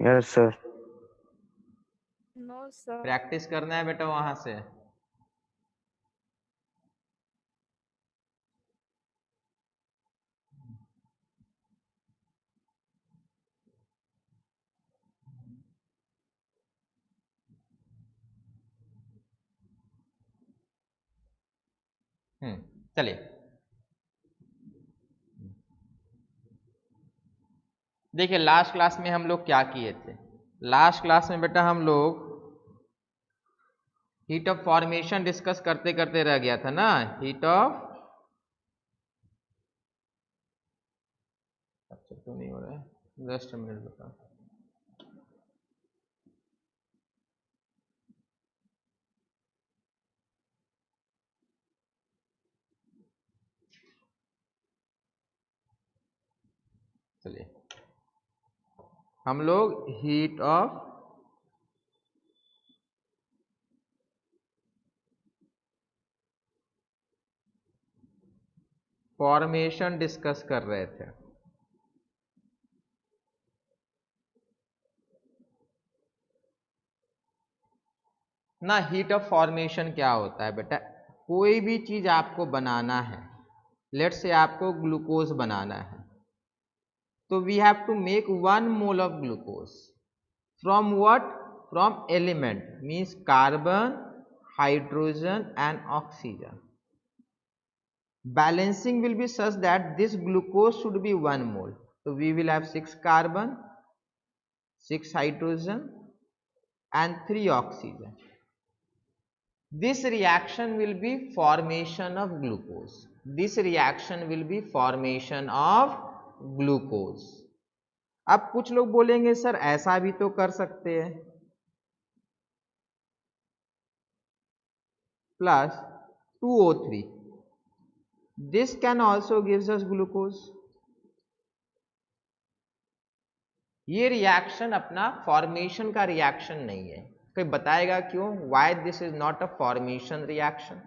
Yes sir. No sir. Practice करना है बेटा वहां से। चलिए देखिए, लास्ट क्लास में हम लोग क्या किए थे। लास्ट क्लास में बेटा हम लोग हीट ऑफ फॉर्मेशन डिस्कस करते करते रह गया था ना। हीट ऑफ, अच्छा क्यों नहीं हो रहा है, जस्ट मिनट बेटा। चलिए, हम लोग हीट ऑफ फॉर्मेशन डिस्कस कर रहे थे। ना हीट ऑफ फॉर्मेशन क्या होता है बेटा, कोई भी चीज आपको बनाना है, लेट से आपको ग्लूकोज बनाना है, तो we have to make 1 mole of glucose from what, from element means carbon, hydrogen and oxygen. Balancing will be such that this glucose should be 1 mole. So we will have 6 carbon, 6 hydrogen and 3 oxygen. This reaction will be formation of glucose. This reaction will be formation of glucose. अब कुछ लोग बोलेंगे sir ऐसा भी तो कर सकते हैं, plus 2O3. This can also gives us glucose. ये रिएक्शन अपना फॉर्मेशन का रिएक्शन नहीं है। कोई बताएगा क्यों? Why this is not a formation reaction?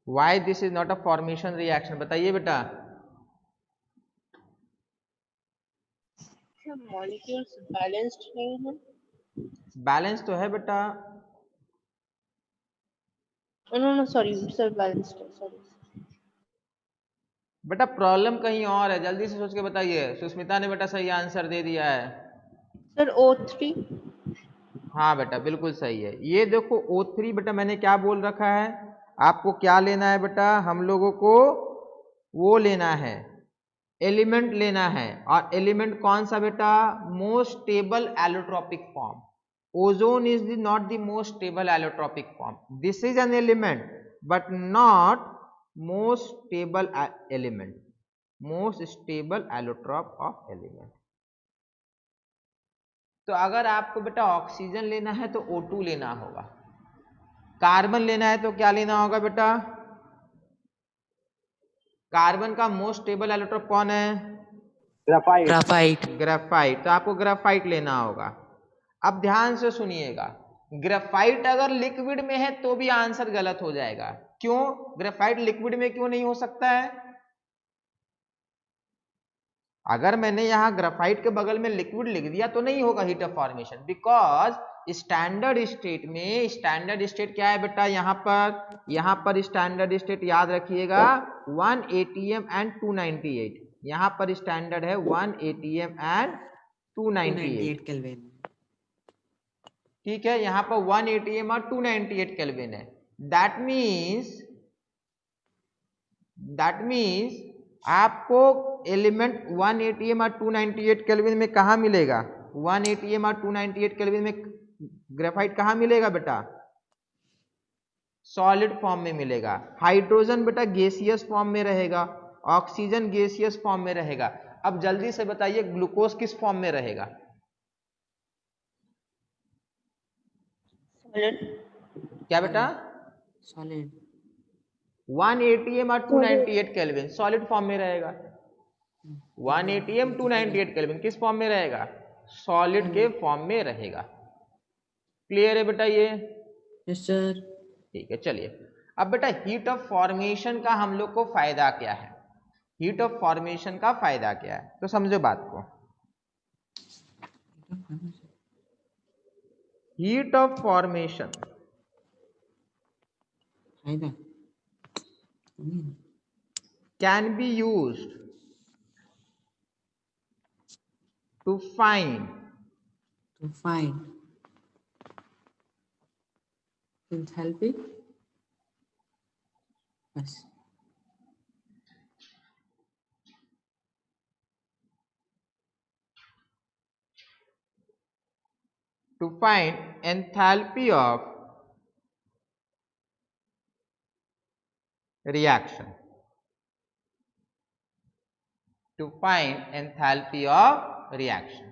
Why this is not a formation reaction, बताइए बेटा। मॉलिक्यूल्स बैलेंस्ड नहीं है। बैलेंस तो है बेटा। No no sorry sir, balanced है, सॉरी। बेटा प्रॉब्लम कहीं और है, जल्दी से सोच के बताइए। सुष्मिता ने बेटा सही आंसर दे दिया है। Sir O3। हाँ बेटा बिल्कुल सही है। ये देखो O3 बेटा मैंने क्या बोल रखा है, आपको क्या लेना है बेटा, हम लोगों को वो लेना है, एलिमेंट लेना है। और एलिमेंट कौन सा बेटा? Most stable allotropic form. Ozone is not the most stable allotropic form, this is an element but not most stable element, most stable allotrope of element. तो अगर आपको बेटा ऑक्सीजन लेना है तो O2 लेना होगा, कार्बन लेना है तो क्या लेना होगा बेटा? कार्बन का मोस्ट स्टेबल एलोट्रोप कौन है? ग्राफाइट। ग्राफाइट। ग्रेफाइट। तो आपको ग्रेफाइट लेना होगा। अब ध्यान से सुनिएगा, ग्रेफाइट अगर लिक्विड में है तो भी आंसर गलत हो जाएगा। क्यों? ग्रेफाइट लिक्विड में क्यों नहीं हो सकता है? अगर मैंने यहां ग्रेफाइट के बगल में लिक्विड लिख दिया तो नहीं होगा heat of formation, because standard state में, स्टैंडर्ड स्टेट क्या है बेटा, यहां पर स्टैंडर्ड स्टेट याद रखिएगा 1 atm एंड 298। यहां पर स्टैंडर्ड है 1 atm एंड 298 केल्विन। ठीक है, यहां पर 1 atm और 298 केल्विन है। दैट मीन्स आपको एलिमेंट 1 atm और 298 केल्विन में कहां मिलेगा? 1 atm और 298 केल्विन में ग्रेफाइट कहां मिलेगा बेटा? सॉलिड फॉर्म में मिलेगा। हाइड्रोजन बेटा गैसियस फॉर्म में रहेगा, ऑक्सीजन गैसियस फॉर्म में रहेगा। अब जल्दी से बताइए ग्लूकोज किस फॉर्म में रहेगा? सॉलिड। क्या बेटा? सॉलिड। 1 atm और 298 केल्विन सॉलिड फॉर्म में रहेगा। 1 atm 298 केल्विन किस फॉर्म में रहेगा? सॉलिड के फॉर्म में रहेगा। क्लियर है बेटा ये? Yes sir. ठीक है, चलिए अब बेटा हीट ऑफ फॉर्मेशन का हम लोग को फायदा क्या है, हीट ऑफ फॉर्मेशन का फायदा क्या है, तो समझो बात को। Heat of formation can be used to find enthalpy. Yes. enthalpy of reaction, to find enthalpy of reaction।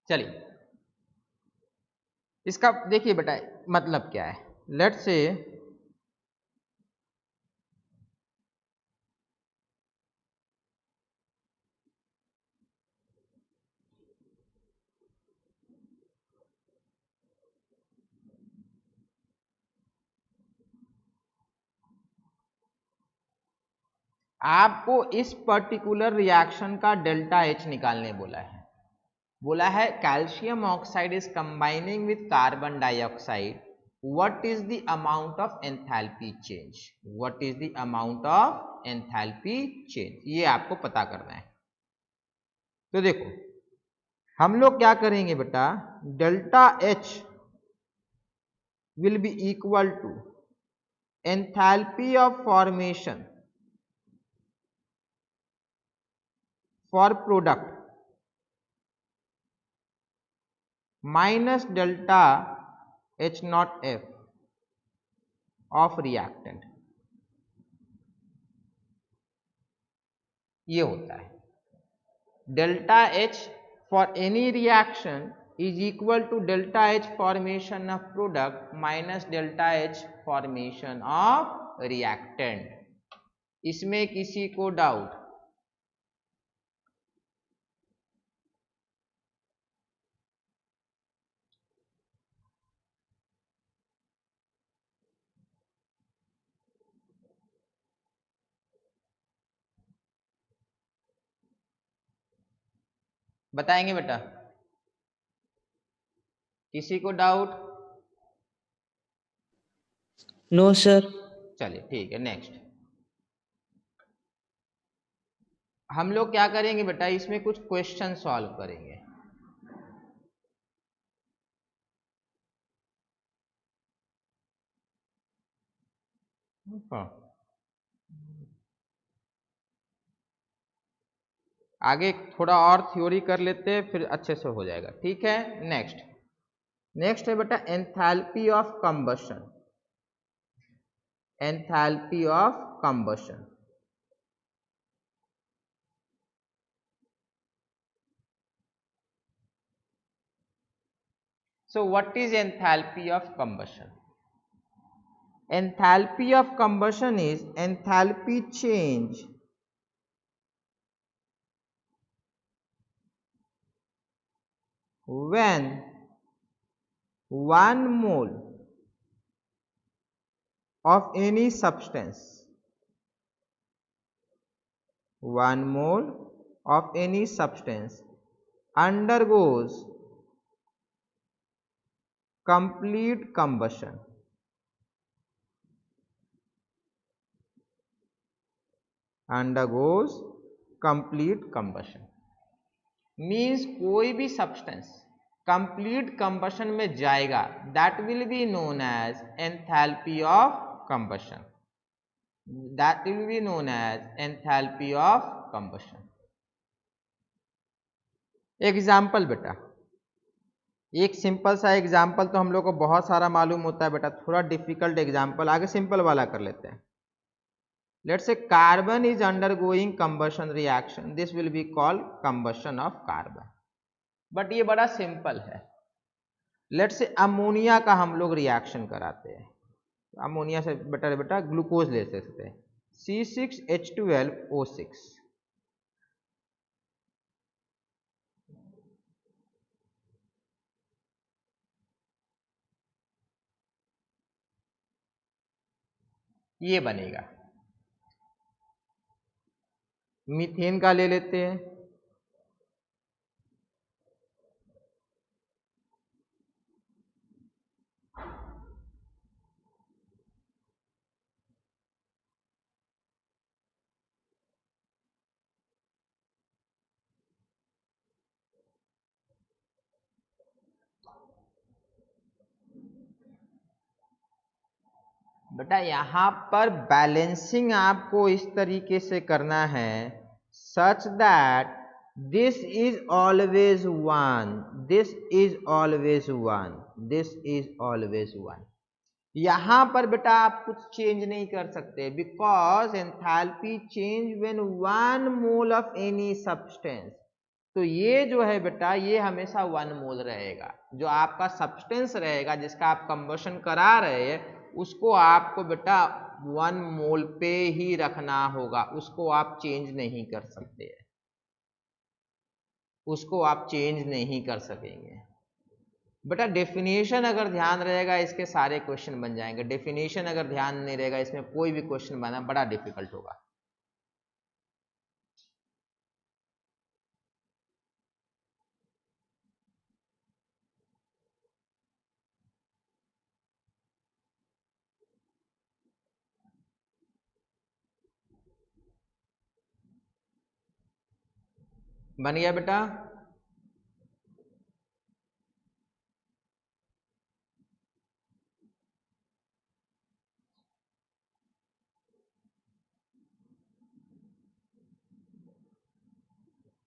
चलिए इसका देखिए बेटा मतलब क्या है। लेट्स से आपको इस पर्टिकुलर रिएक्शन का डेल्टा एच निकालने बोला है calcium oxide is combining with carbon dioxide, what is the amount of enthalpy change, what is the amount of enthalpy change, ये आपको पता करना है। तो देखो हम लोग क्या करेंगे बेटा, delta H will be equal to enthalpy of formation for product minus delta H not F of reactant, ये होता है delta H for any reaction is equal to delta H formation of product minus delta H formation of reactant. इसमें किसी को doubt? बताएंगे बेटा, किसी को डाउट? No, sir. चलिए ठीक है, नेक्स्ट हम लोग क्या करेंगे बेटा, इसमें कुछ क्वेश्चन सॉल्व करेंगे। आगे थोड़ा और थ्योरी कर लेते हैं, फिर अच्छे से हो जाएगा, ठीक है। नेक्स्ट है बेटा enthalpy of combustion, enthalpy of combustion. So what is enthalpy of combustion? Enthalpy of combustion is enthalpy change when 1 mole of any substance, 1 mole of any substance undergoes complete combustion, undergoes complete combustion means कोई भी substance complete combustion में जाएगा, that will be known as enthalpy of combustion, that will be known as enthalpy of combustion. Example बेटा, एक simple सा example तो हम लोग को बहुत सारा मालूम होता है बेटा, थोड़ा डिफिकल्ट एग्जाम्पल आगे सिंपल वाला कर लेते हैं। Let's say carbon is undergoing combustion reaction, this will be called combustion of carbon, but ये बड़ा सिंपल है। लेट्स से अमोनिया का हम लोग रिएक्शन कराते हैं, अमोनिया से बेटर बेटा ग्लूकोज ले सकते हैं। C6H12O6, ये बनेगा। मीथेन का ले लेते हैं, बेटा यहाँ पर बैलेंसिंग आपको इस तरीके से करना है सच that this is always one, this is always one, this is always one. यहां पर बेटा आप कुछ चेंज नहीं कर सकते, because enthalpy change when 1 mole of any substance. तो ये जो है बेटा ये हमेशा 1 मोल रहेगा। जो आपका सब्सटेंस रहेगा जिसका आप कंबशन करा रहे हैं उसको आपको बेटा 1 मोल पे ही रखना होगा, उसको आप चेंज नहीं कर सकते, उसको आप चेंज नहीं कर सकेंगे। बेटा डेफिनेशन अगर ध्यान रहेगा इसके सारे क्वेश्चन बन जाएंगे, डेफिनेशन अगर ध्यान नहीं रहेगा इसमें कोई भी क्वेश्चन बनना बड़ा डिफिकल्ट होगा। बन गया बेटा?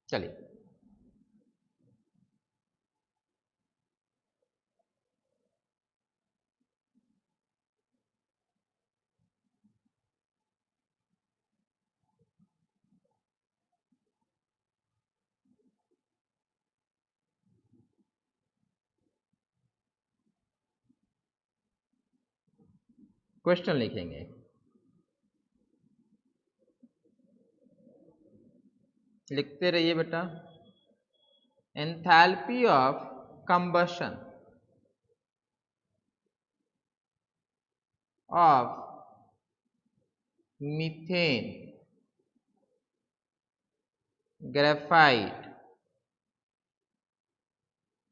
चलिए क्वेश्चन लिखेंगे। लिखते रहिए बेटा। Enthalpy of combustion of methane, graphite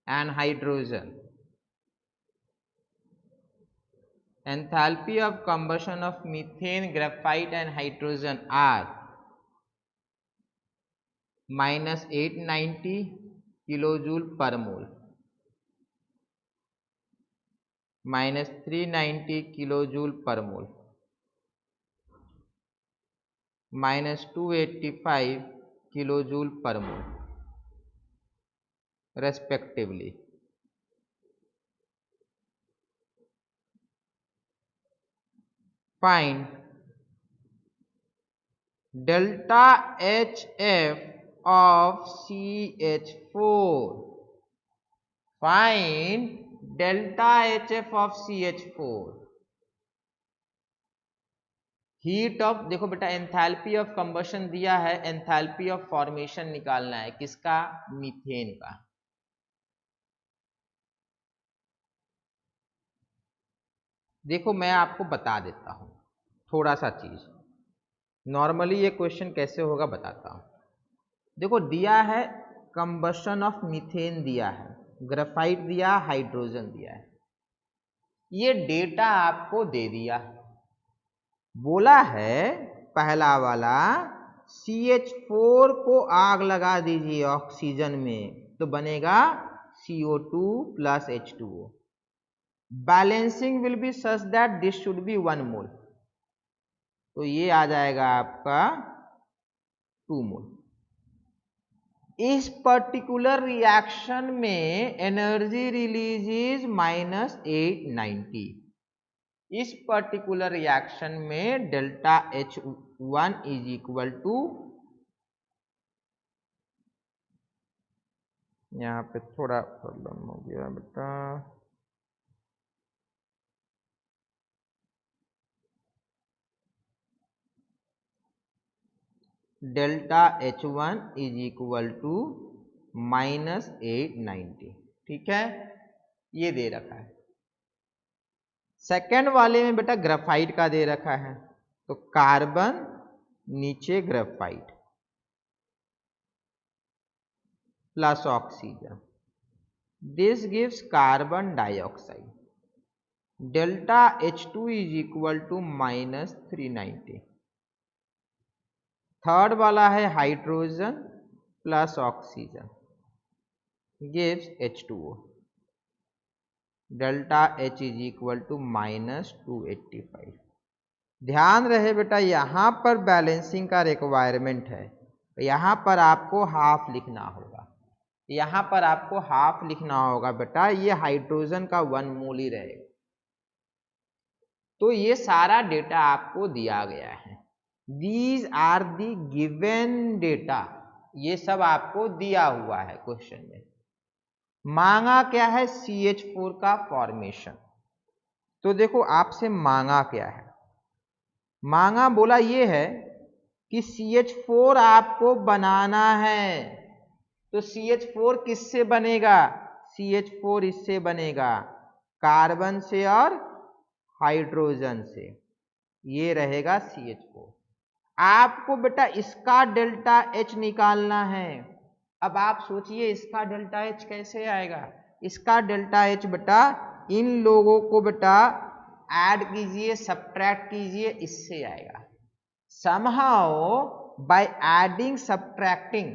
and hydrogen, enthalpy of combustion of methane, graphite and hydrogen are minus 890 kilojoule per mole, minus 390 kilojoule per mole, minus 285 kilojoule per mole respectively. Find delta HF of CH4. Find delta HF of CH4. Heat of, देखो बेटा enthalpy of combustion दिया है, enthalpy of formation निकालना है किसका? Methane का। देखो मैं आपको बता देता हूं थोड़ा सा चीज, नॉर्मली ये क्वेश्चन कैसे होगा बताता हूं। देखो दिया है कंबशन ऑफ मीथेन दिया है, ग्रेफाइट दिया, हाइड्रोजन दिया है, ये डेटा आपको दे दिया। बोला है पहला वाला CH4 को आग लगा दीजिए ऑक्सीजन में तो बनेगा CO2 plus H2O। Balancing will be such that this should be 1 mole, तो ये आ जाएगा आपका 2 मोल। इस पर्टिकुलर रिएक्शन में एनर्जी रिलीज इज माइनस 890। इस पर्टिकुलर रिएक्शन में delta H1 is equal to, यहाँ पे थोड़ा प्रॉब्लम हो गया बेटा, delta H1 is equal to -890। ठीक है, ये दे रखा है। सेकंड वाले में बेटा ग्रेफाइट का दे रखा है, तो कार्बन नीचे graphite plus oxygen, this gives carbon dioxide. Delta H2 is equal to -390। Third वाला है hydrogen plus oxygen, gives H2O। Delta H is equal to -285। ध्यान रहे बेटा, यहाँ पर बैलेंसिंग का रिक्वायरमेंट है, यहाँ पर आपको हाफ लिखना होगा, यहाँ पर आपको हाफ लिखना होगा बेटा, ये हाइड्रोजन का 1 मोल ही रहेगा। तो ये सारा डेटा आपको दिया गया है, these are the given data, ये सब आपको दिया हुआ है क्वेश्चन में। मांगा क्या है? CH4 का फॉर्मेशन। तो देखो आपसे मांगा क्या है, मांगा बोला ये है कि CH4 आपको बनाना है। तो CH4 किससे बनेगा? CH4 इससे बनेगा, कार्बन से और हाइड्रोजन से, ये रहेगा CH4। आपको बेटा इसका डेल्टा H निकालना है। अब आप सोचिए इसका डेल्टा H कैसे आएगा? इसका डेल्टा H बेटा इन लोगों को बेटा ऐड कीजिए, सब्ट्रैक्ट कीजिए, इससे आएगा। somehow by adding subtracting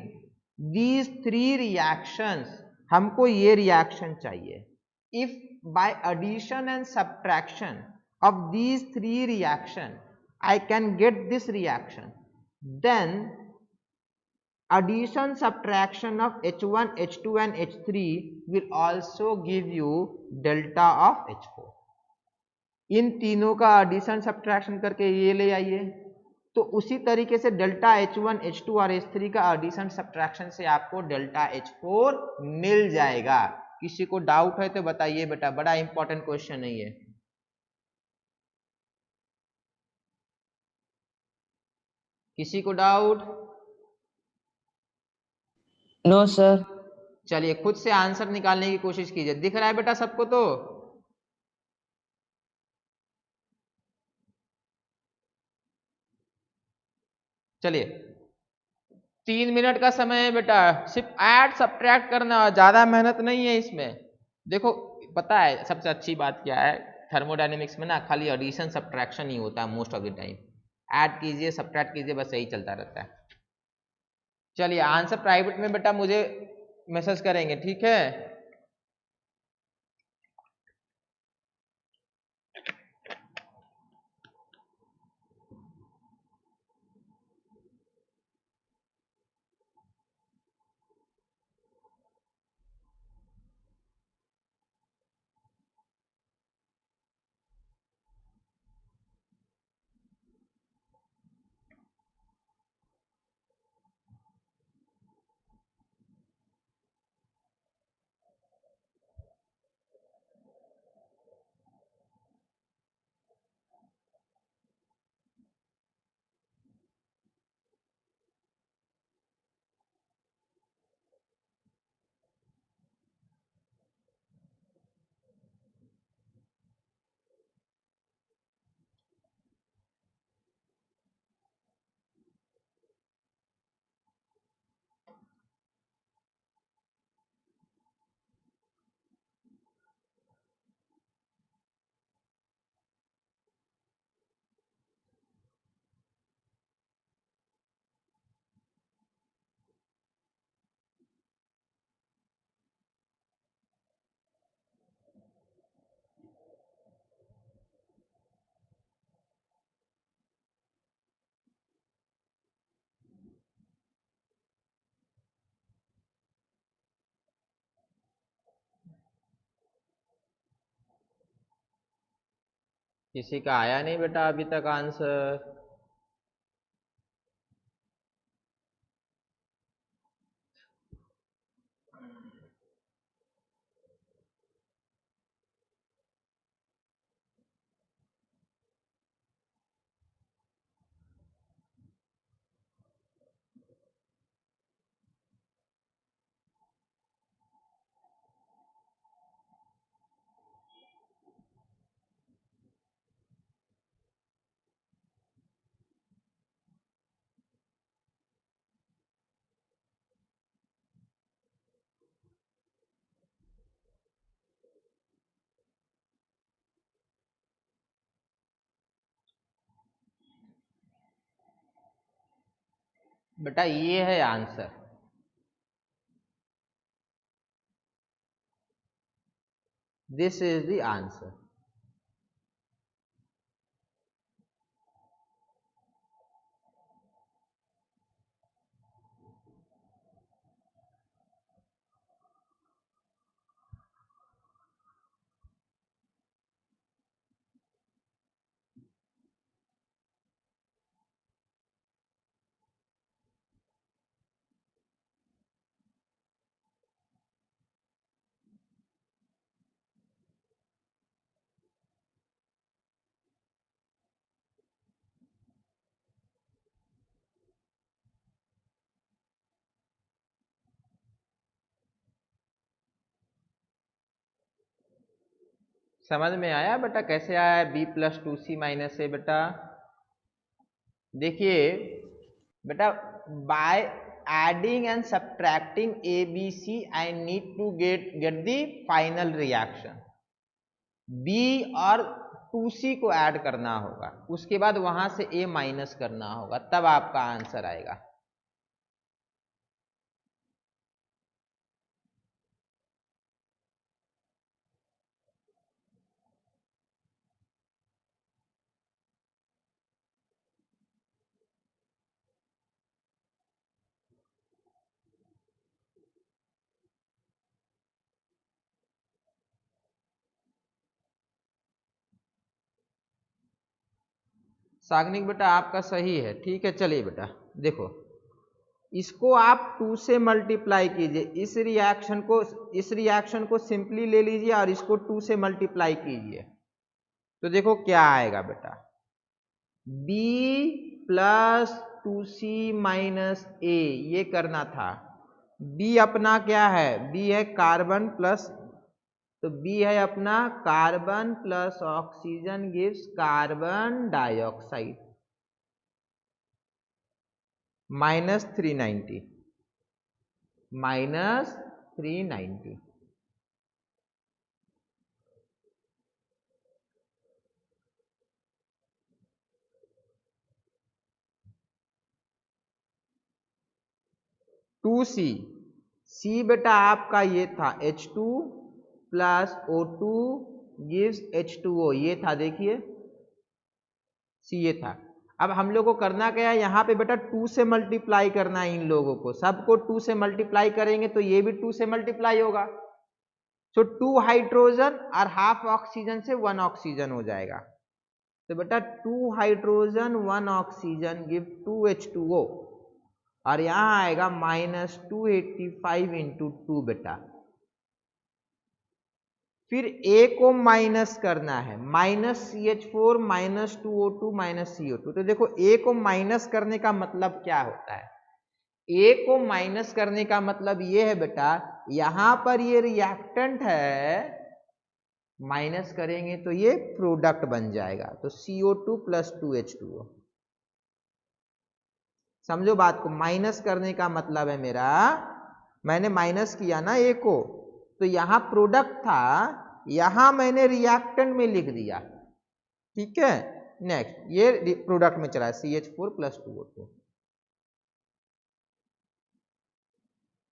these 3 reactions, हमको ये रिएक्शन चाहिए। if by addition and subtraction of these 3 reaction I can get this reaction, then addition subtraction of H1 H2 and H3 will also give you delta of H4। इन तीनों का addition subtraction करके ये ले आइए, तो उसी तरीके से डेल्टा H1 H2 और H3 का एडिशन सब्ट्रैक्शन से आपको डेल्टा H4 मिल जाएगा। किसी को डाउट है तो बताइए बेटा, बड़ा इंपॉर्टेंट क्वेश्चन है ये। किसी को डाउट? No, sir. चलिए खुद से आंसर निकालने की कोशिश कीजिए। दिख रहा है बेटा सबको? तो चलिए 3 मिनट का समय है बेटा, सिर्फ ऐड सब्ट्रैक्ट करना, ज्यादा मेहनत नहीं है इसमें। देखो पता है सबसे अच्छी बात क्या है, थर्मोडायनेमिक्स में ना खाली एडिशन सब्ट्रैक्शन ही होता है most of the time. Add कीजिए सब्ट्रैक्ट कीजिए, बस यही चलता रहता है। चलिए आंसर प्राइवेट में बेटा मुझे मैसेज करेंगे, ठीक है? किसी का आया नहीं बेटा अभी तक आंसर? बेटा ये है answer. This is the answer. समझ में आया बेटा कैसे आया है b प्लस 2c माइनस ए? बेटा देखिए बेटा, by adding and subtracting A B C I need to get the final reaction. b और 2c को ऐड करना होगा, उसके बाद वहां से a माइनस करना होगा, तब आपका आंसर आएगा। साग्निक बेटा आपका सही है, ठीक है। चलिए बेटा देखो, इसको आप 2 से मल्टीप्लाई कीजिए, इस रिएक्शन को सिंपली ले लीजिए और इसको 2 से मल्टीप्लाई कीजिए, तो देखो क्या आएगा बेटा, b प्लस 2c माइनस ए, ये करना था। b अपना क्या है, b है कार्बन प्लस, तो b है अपना carbon plus oxygen gives carbon dioxide minus 390, minus 390। Two C बेटा आपका ये था H2 plus O2 gives H2O, ये था देखिए सी, ये था। अब हम लोग को करना क्या है, यहाँ पे बेटा 2 से मल्टीप्लाई करना है इन लोगों को, सबको 2 से मल्टीप्लाई करेंगे तो ये भी 2 से मल्टीप्लाई होगा, तो 2 हाइड्रोजन और हाफ ऑक्सीजन से 1 ऑक्सीजन हो जाएगा, तो बेटा 2 हाइड्रोजन 1 ऑक्सीजन गिव 2H2O, और यहाँ आएगा माइनस 285 इंटू 2 बेटा। फिर A को माइनस करना है, minus CH4 minus 2O2 minus CO2, तो देखो A को माइनस करने का मतलब क्या होता है, A को माइनस करने का मतलब ये है बेटा, यहां पर ये रिएक्टेंट है, माइनस करेंगे तो ये प्रोडक्ट बन जाएगा, तो CO2 प्लस 2H2O। समझो बात को, माइनस करने का मतलब है मेरा, मैंने माइनस किया ना A को, तो यहां प्रोडक्ट था, यहां मैंने रिएक्टेंट में लिख दिया, ठीक है। नेक्स्ट ये प्रोडक्ट में चला है CH4 प्लस 2O2।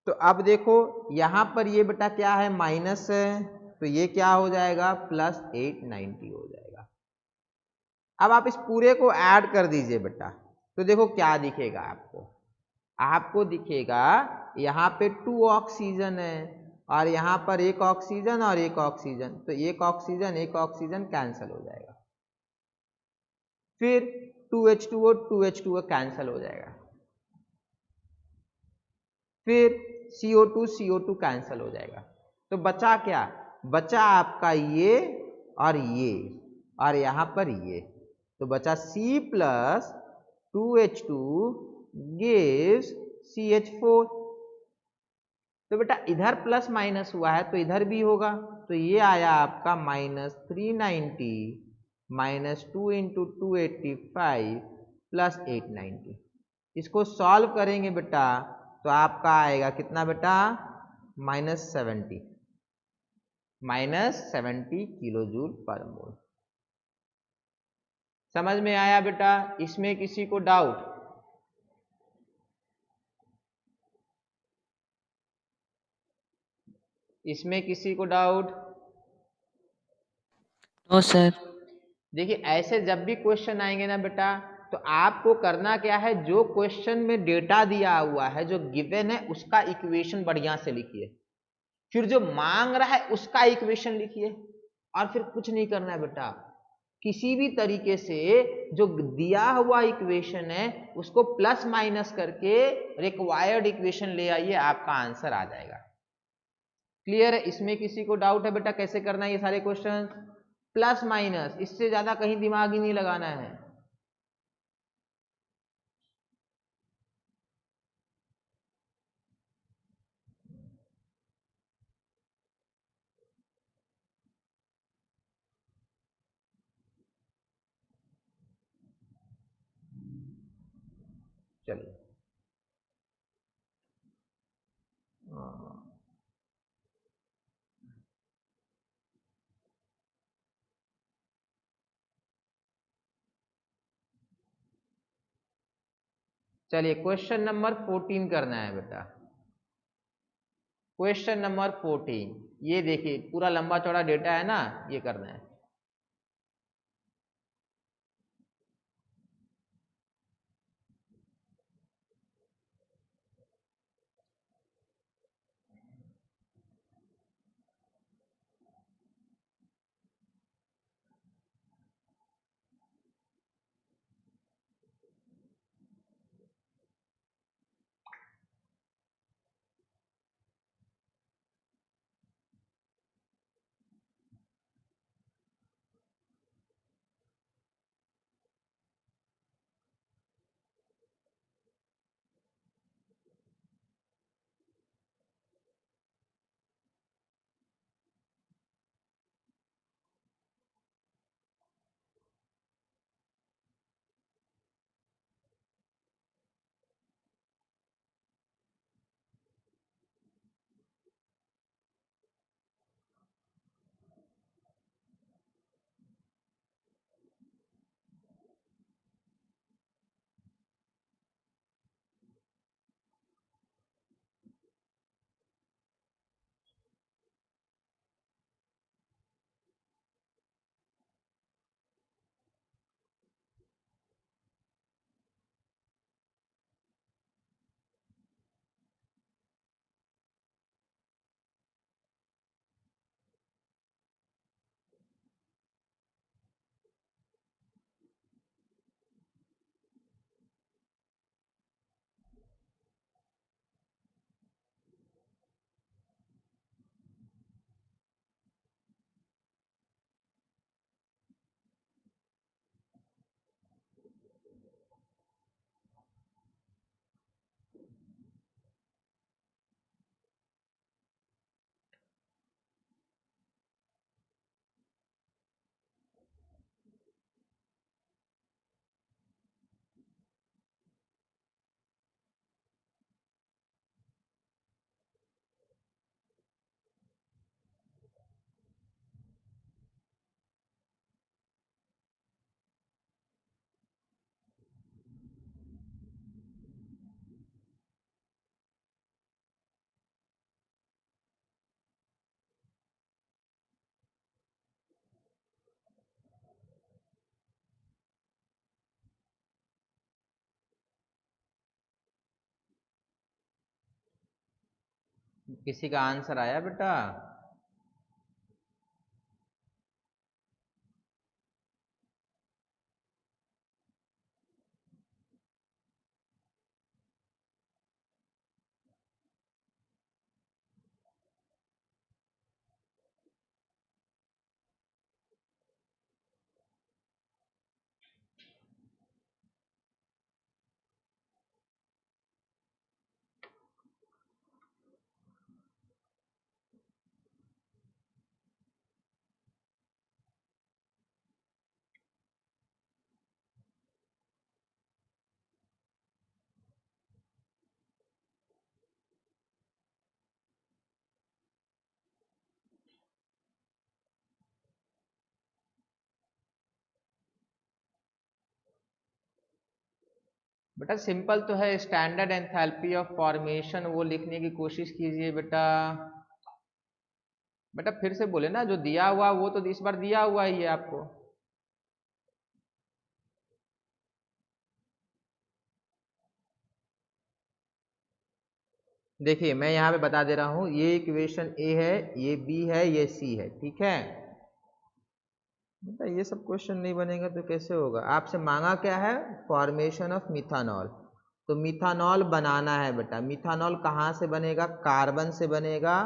तो अब देखो यहां पर ये बेटा क्या है, माइनस है, तो ये क्या हो जाएगा, प्लस 890 हो जाएगा। अब आप इस पूरे को ऐड कर दीजिए बेटा, तो देखो क्या दिखेगा आपको, आपको दिखेगा यहाँ पे 2 ऑक्सीजन है और यहाँ पर 1 ऑक्सीजन और 1 ऑक्सीजन, तो 1 ऑक्सीजन कैंसिल हो जाएगा, फिर 2H2O कैंसिल हो जाएगा, फिर CO2 कैंसिल हो जाएगा, तो बचा क्या, बचा आपका ये और यहाँ पर ये, तो बचा C plus 2H2 gives CH4, तो बेटा इधर प्लस माइनस हुआ है तो इधर भी होगा, तो ये आया आपका माइनस 390 माइनस 2 इंटू 285 प्लस 890। इसको सॉल्व करेंगे बेटा तो आपका आएगा कितना बेटा, माइनस 70 किलो जूल पर मोल। समझ में आया बेटा, इसमें किसी को डाउट? इसमें किसी को डाउट? No, sir. देखिए ऐसे जब भी क्वेश्चन आएंगे ना बेटा, तो आपको करना क्या है, जो क्वेश्चन में डेटा दिया हुआ है, जो गिवन है, उसका इक्वेशन बढ़िया से लिखिए, फिर जो मांग रहा है उसका इक्वेशन लिखिए, और फिर कुछ नहीं करना है बेटा। किसी भी तरीके से जो दिया हुआ इक्वेशन है उसको प्लस माइनस करके रिक्वायर्ड इक्वेशन ले आइए, आपका आंसर आ जाएगा। क्लियर है? इसमें किसी को डाउट है बेटा कैसे करना है ये सारे क्वेश्चन? प्लस माइनस, इससे ज्यादा कहीं दिमाग ही नहीं लगाना है। चलिए, चलिए क्वेश्चन नंबर 14 करना है बेटा। क्वेश्चन नंबर 14, ये देखिए पूरा लंबा चौड़ा डेटा है ना, ये करना है। किसी का आंसर आया बेटा? बेटा सिंपल तो है, स्टैंडर्ड एंथैल्पी ऑफ फॉर्मेशन वो लिखने की कोशिश कीजिए बेटा। बेटा फिर से बोले ना, जो दिया हुआ वो तो इस बार दिया हुआ ही है आपको। देखिए मैं यहाँ पे बता दे रहा हूँ, ये इक्वेशन ए है, ये बी है, ये सी है, ठीक है बेटा। ये सब क्वेश्चन नहीं बनेगा तो कैसे होगा। आपसे मांगा क्या है, फॉर्मेशन ऑफ मिथानॉल। तो मिथानॉल बनाना है बेटा। मिथानॉल कहाँ से बनेगा, कार्बन से बनेगा,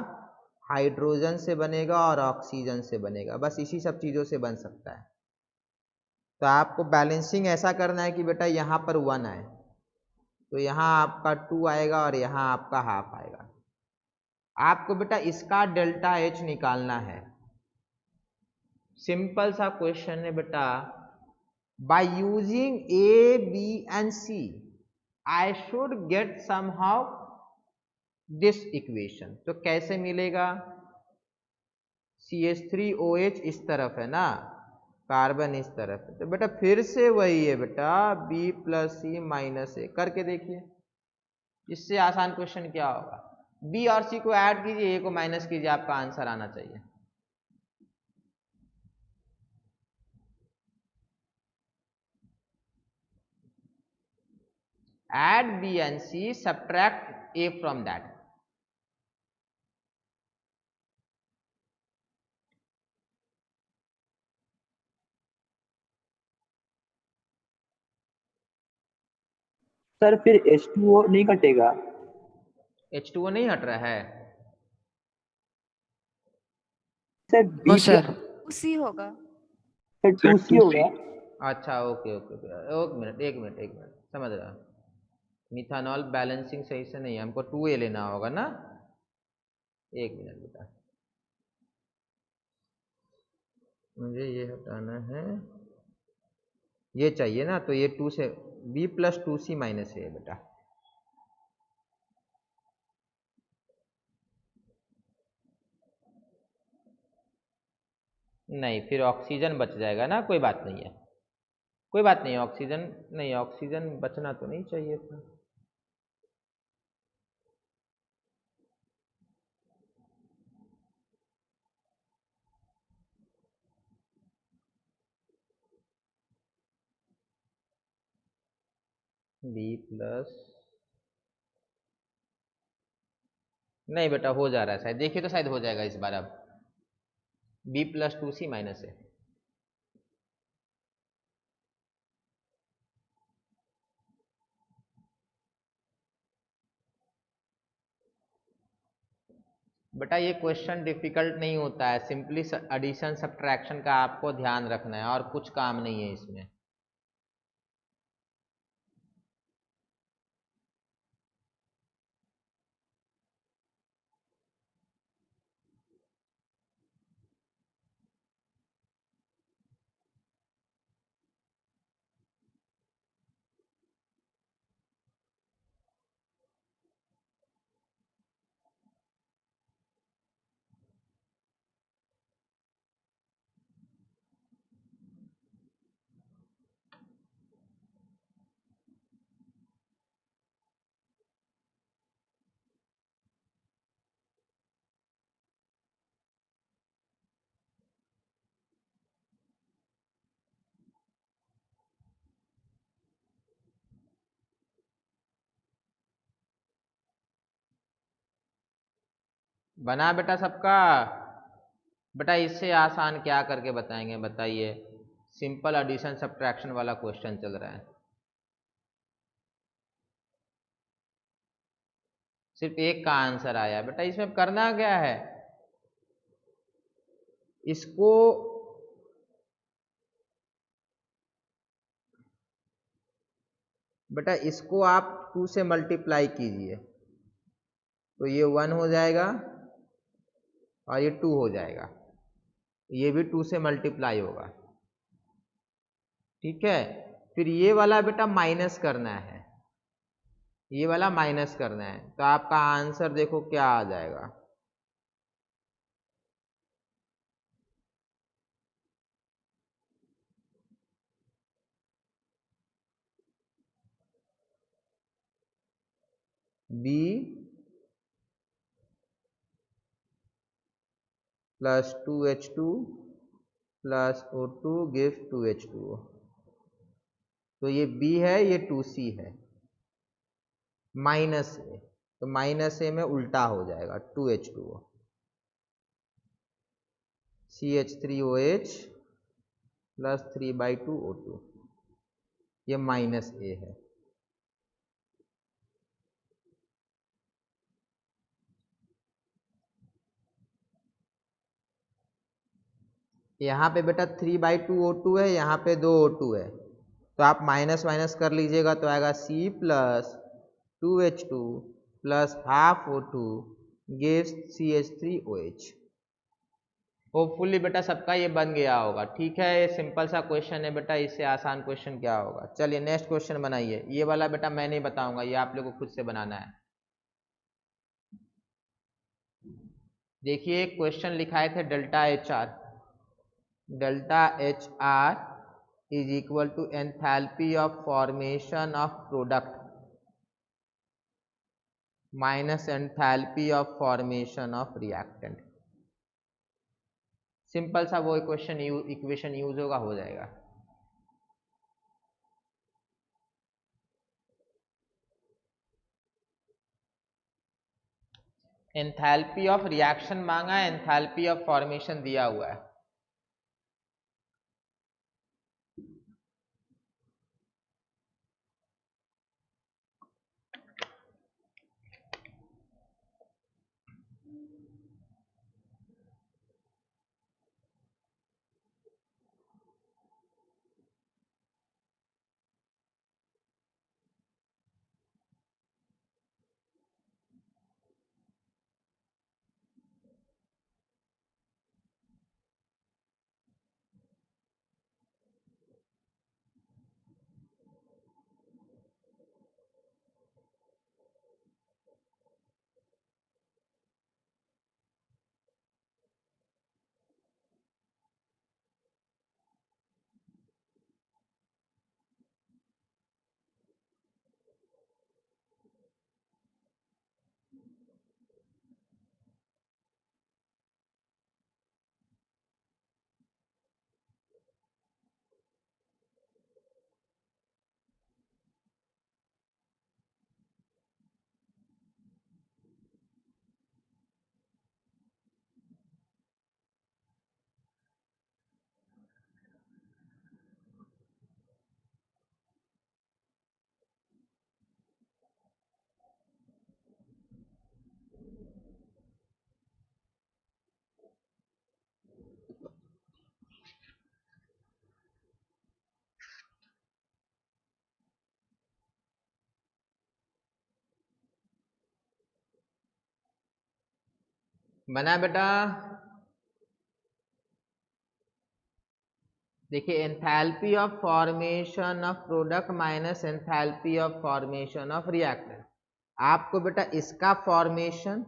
हाइड्रोजन से बनेगा और ऑक्सीजन से बनेगा, बस इसी सब चीज़ों से बन सकता है। तो आपको बैलेंसिंग ऐसा करना है कि बेटा यहाँ पर 1 आए, तो यहाँ आपका 2 आएगा और यहाँ आपका हाफ आएगा। आपको बेटा इसका डेल्टा एच निकालना है। सिंपल सा क्वेश्चन है बेटा। By using A B and C I should get somehow this equation. तो कैसे मिलेगा, CH3OH इस तरफ है ना, कार्बन इस तरफ है, तो बेटा फिर से वही है बेटा, B + C - A करके देखिए। इससे आसान क्वेश्चन क्या होगा, B और C को ऐड कीजिए, A को माइनस कीजिए, आपका आंसर आना चाहिए। Add B and C, subtract A from that. Sir फिर H2O नहीं कटेगा? H2O नहीं हट रहा है सर नो B सर। उसी होगा। सर 2C होगा। अच्छा ओके ओके ओके, एक मिनट एक मिनट एक मिनट, समझ रहा। मिथानॉल बैलेंसिंग सही से नहीं है, हमको 2A लेना होगा ना। एक मिनट बेटा, मुझे ये हटाना है, ये चाहिए ना, तो ये 2 से B + 2C - A है बेटा। नहीं, फिर ऑक्सीजन बच जाएगा ना, कोई बात नहीं है, कोई बात नहीं, ऑक्सीजन नहीं, ऑक्सीजन बचना तो नहीं चाहिए था। B प्लस, नहीं बेटा हो जा रहा है शायद, देखिए तो शायद हो जाएगा इस बार। अब B + 2C - A। बेटा ये क्वेश्चन डिफिकल्ट नहीं होता है, सिंपली एडिशन सब्ट्रैक्शन का आपको ध्यान रखना है और कुछ काम नहीं है इसमें। बना बेटा सबका। बेटा इससे आसान क्या करके बताएंगे बताइए, सिंपल एडिशन सब्ट्रैक्शन वाला क्वेश्चन चल रहा है, सिर्फ एक का आंसर आया। बेटा इसमें करना क्या है, इसको बेटा इसको आप 2 से मल्टीप्लाई कीजिए, तो ये 1 हो जाएगा और ये 2 हो जाएगा, ये भी 2 से मल्टीप्लाई होगा, ठीक है। फिर ये वाला बेटा माइनस करना है, ये वाला माइनस करना है, तो आपका आंसर देखो क्या आ जाएगा, B plus 2H2 plus O2 gives 2H2O। तो ये B है, ये 2C है, माइनस ए, तो माइनस ए में उल्टा हो जाएगा 2H2O, CH3OH प्लस 3/2 O2, ये माइनस ए है। यहाँ पे बेटा 3/2 O2 है, यहाँ पे 2 O2 है, तो आप माइनस माइनस कर लीजिएगा तो आएगा C plus 2H2 plus half O2 gives CH3OH। Hopefully बेटा सबका ये बन गया होगा। ठीक है, ये सिंपल सा क्वेश्चन है बेटा, इससे आसान क्वेश्चन क्या होगा। चलिए नेक्स्ट क्वेश्चन बनाइए। ये वाला बेटा मैं नहीं बताऊंगा, ये आप लोग को खुद से बनाना है। देखिए क्वेश्चन लिखाए थे delta H R is equal to enthalpy of formation of product minus enthalpy of formation of reactant. Simple सा वो इक्वेशन यूज होगा, हो जाएगा। एंथैल्पी ऑफ रिएक्शन मांगा है, एंथैल्पी ऑफ फॉर्मेशन दिया हुआ है। बना बेटा। देखिए enthalpy of formation of product minus enthalpy of formation of reactant. आपको बेटा इसका फॉर्मेशन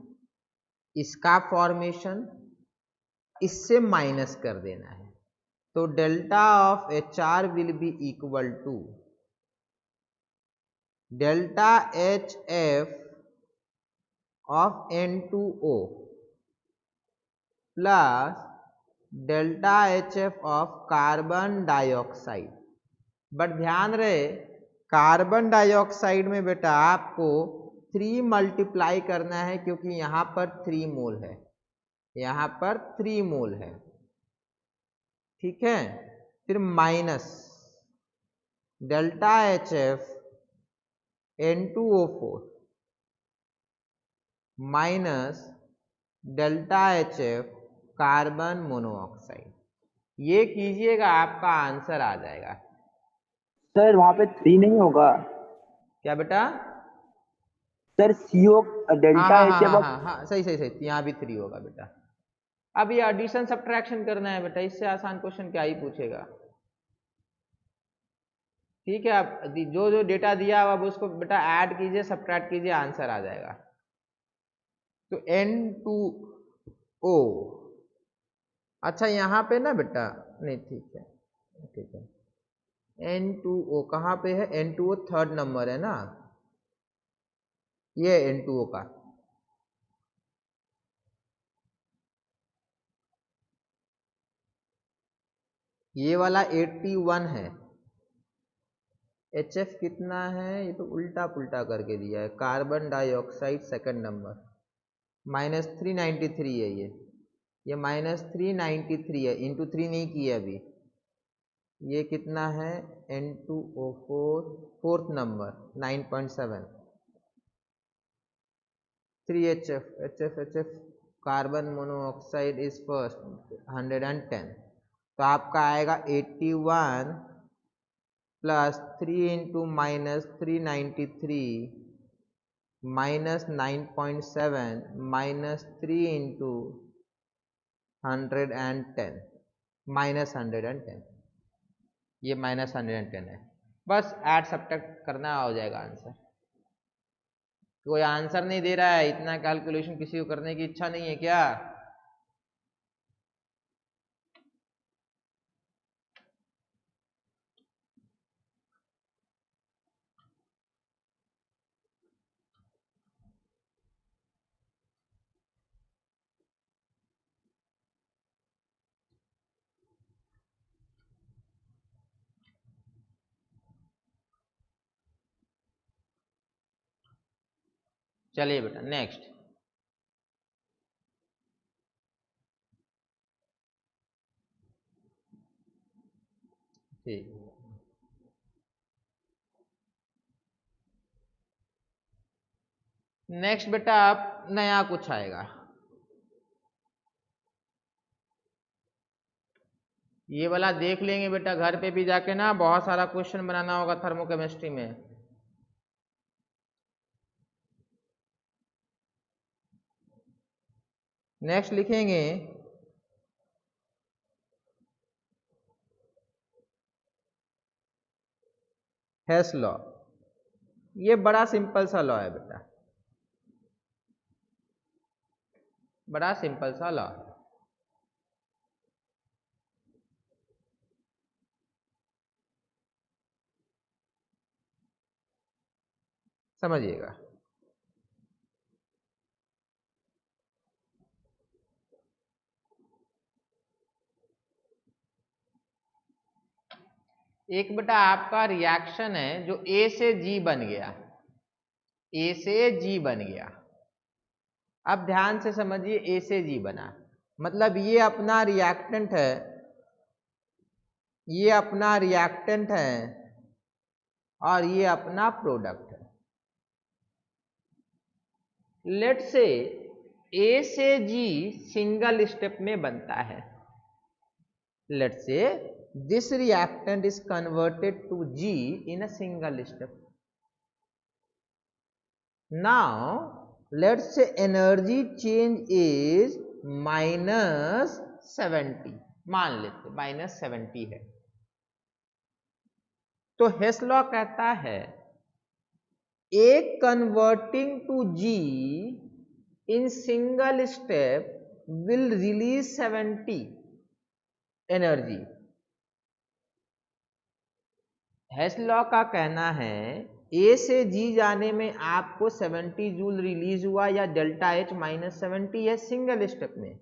इससे माइनस कर देना है, तो delta of HR will be equal to delta HF of N2O plus delta HF of carbon dioxide. But ध्यान रहे कार्बन डाइऑक्साइड में बेटा आपको 3 मल्टीप्लाई करना है, क्योंकि यहाँ पर 3 मोल है, यहाँ पर 3 मोल है। ठीक है, फिर minus delta HF N2O4 minus delta HF carbon monoxide. ये कीजिएगा, आपका आंसर आ जाएगा। सर वहाँ पे 3 नहीं होगा क्या बेटा? सर, CO डेल्टा HF हाँ, सही, यहाँ भी 3 होगा बेटा। अब ये एडिशन सब्ट्रैक्शन करना है बेटा, इससे आसान क्वेश्चन क्या ही पूछेगा। ठीक है, अब जो डेटा दिया हुआ उसको बेटा ऐड कीजिए, सब्ट्रैक्ट कीजिए, आंसर आ जाएगा। तो N2O, अच्छा यहाँ पे ना बेटा नहीं, ठीक है, N2O कहाँ पे है? N2O 3rd नंबर है ना, ये N2O का। ये वाला 81 है, HF कितना है, ये तो उल्टा पुल्टा करके दिया है। कार्बन डाइऑक्साइड सेकंड नंबर -393 है ये -393 है, इंटू 3 नहीं किया अभी। ये कितना है, N2O4 fourth number 9.7, 3HF, HF carbon monoxide is first 110, तो आपका आएगा 81 प्लस 3 इंटू -393 -9.7 -3 इंटू 110 -110, ये -110 है। बस ऐड सब्ट्रैक्ट करना हो जाएगा आंसर। कोई आंसर नहीं दे रहा है, इतना कैलकुलेशन किसी को करने की इच्छा नहीं है क्या? चलिए बेटा नेक्स्ट। ठीक, नेक्स्ट बेटा आप नया कुछ आएगा। ये वाला देख लेंगे बेटा, घर पे भी जाके ना बहुत सारा क्वेश्चन बनाना होगा थर्मोकेमिस्ट्री में। नेक्स्ट लिखेंगे हेस लॉ। ये बड़ा सिंपल सा लॉ है बेटा, बड़ा सिंपल सा लॉ है। समझिएगा। एक बेटा आपका रिएक्शन है जो A से G बन गया, A से G बन गया। अब ध्यान से समझिए, A से G बना मतलब ये अपना रिएक्टेंट है, ये अपना रिएक्टेंट है और ये अपना प्रोडक्ट है। लेट्स से A से G सिंगल स्टेप में बनता है। Let's say this reactant is converted to G in a single step. Now let's say energy change is -70, मान लेते -70 है। तो हेस लॉ कहता है A converting to G in single step will release 70 एनर्जी। हेस लॉ का कहना है A से G जाने में आपको 70 जूल रिलीज हुआ या डेल्टा H -70 है सिंगल स्टेप में।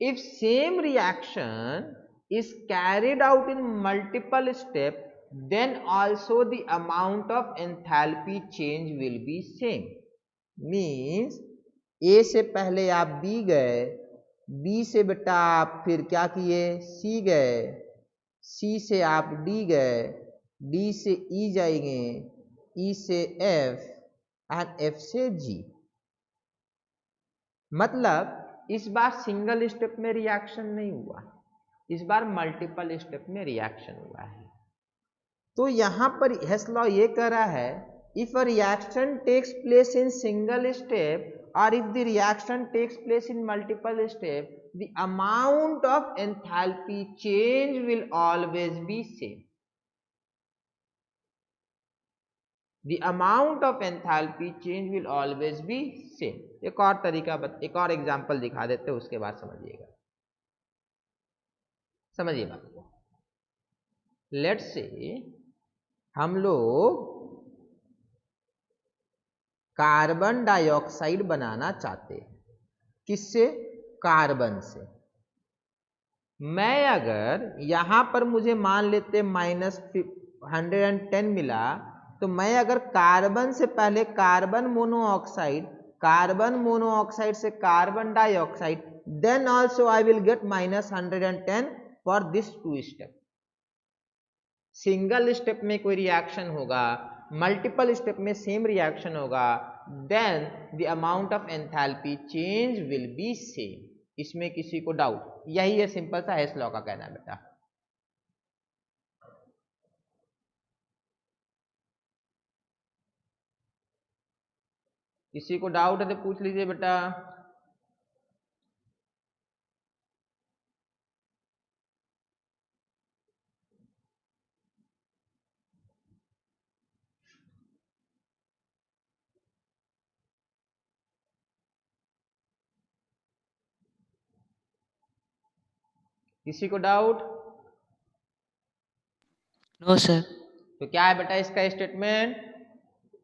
If same reaction is carried out in multiple step then also the amount of enthalpy change will be same. Means A से पहले आप B गए, B से बेटा आप फिर क्या किए, C गए, C से आप D गए, D से E जाएंगे, E से F एंड F से G। मतलब इस बार सिंगल स्टेप में रिएक्शन नहीं हुआ, इस बार मल्टीपल स्टेप में रिएक्शन हुआ है। तो यहां पर हेस लॉ ये कह रहा है if a reaction takes place in single step और if the reaction takes place in multiple step the amount of enthalpy change will always be same. The amount of enthalpy change will always be same. एक और तरीका, एक और example दिखा देते हैं, उसके बाद समझिएगा। समझिए बात को। लेट्स से हम लोग कार्बन डाइऑक्साइड बनाना चाहते हैं, किससे, कार्बन से। मैं अगर यहाँ पर मुझे मान लेते -110 मिला, तो मैं अगर कार्बन से पहले कार्बन मोनोऑक्साइड से carbon dioxide, then also I will get -110 for this 2 step. Single step में कोई रिएक्शन होगा, मल्टीपल स्टेप में सेम रिएक्शन होगा, then the amount of enthalpy change will be same. इसमें किसी को डाउट? यही है सिंपल सा हेस लॉ का कहना है बेटा। किसी को डाउट है तो पूछ लीजिए बेटा। किसी को डाउट? No, sir. तो क्या है बेटा इसका statement?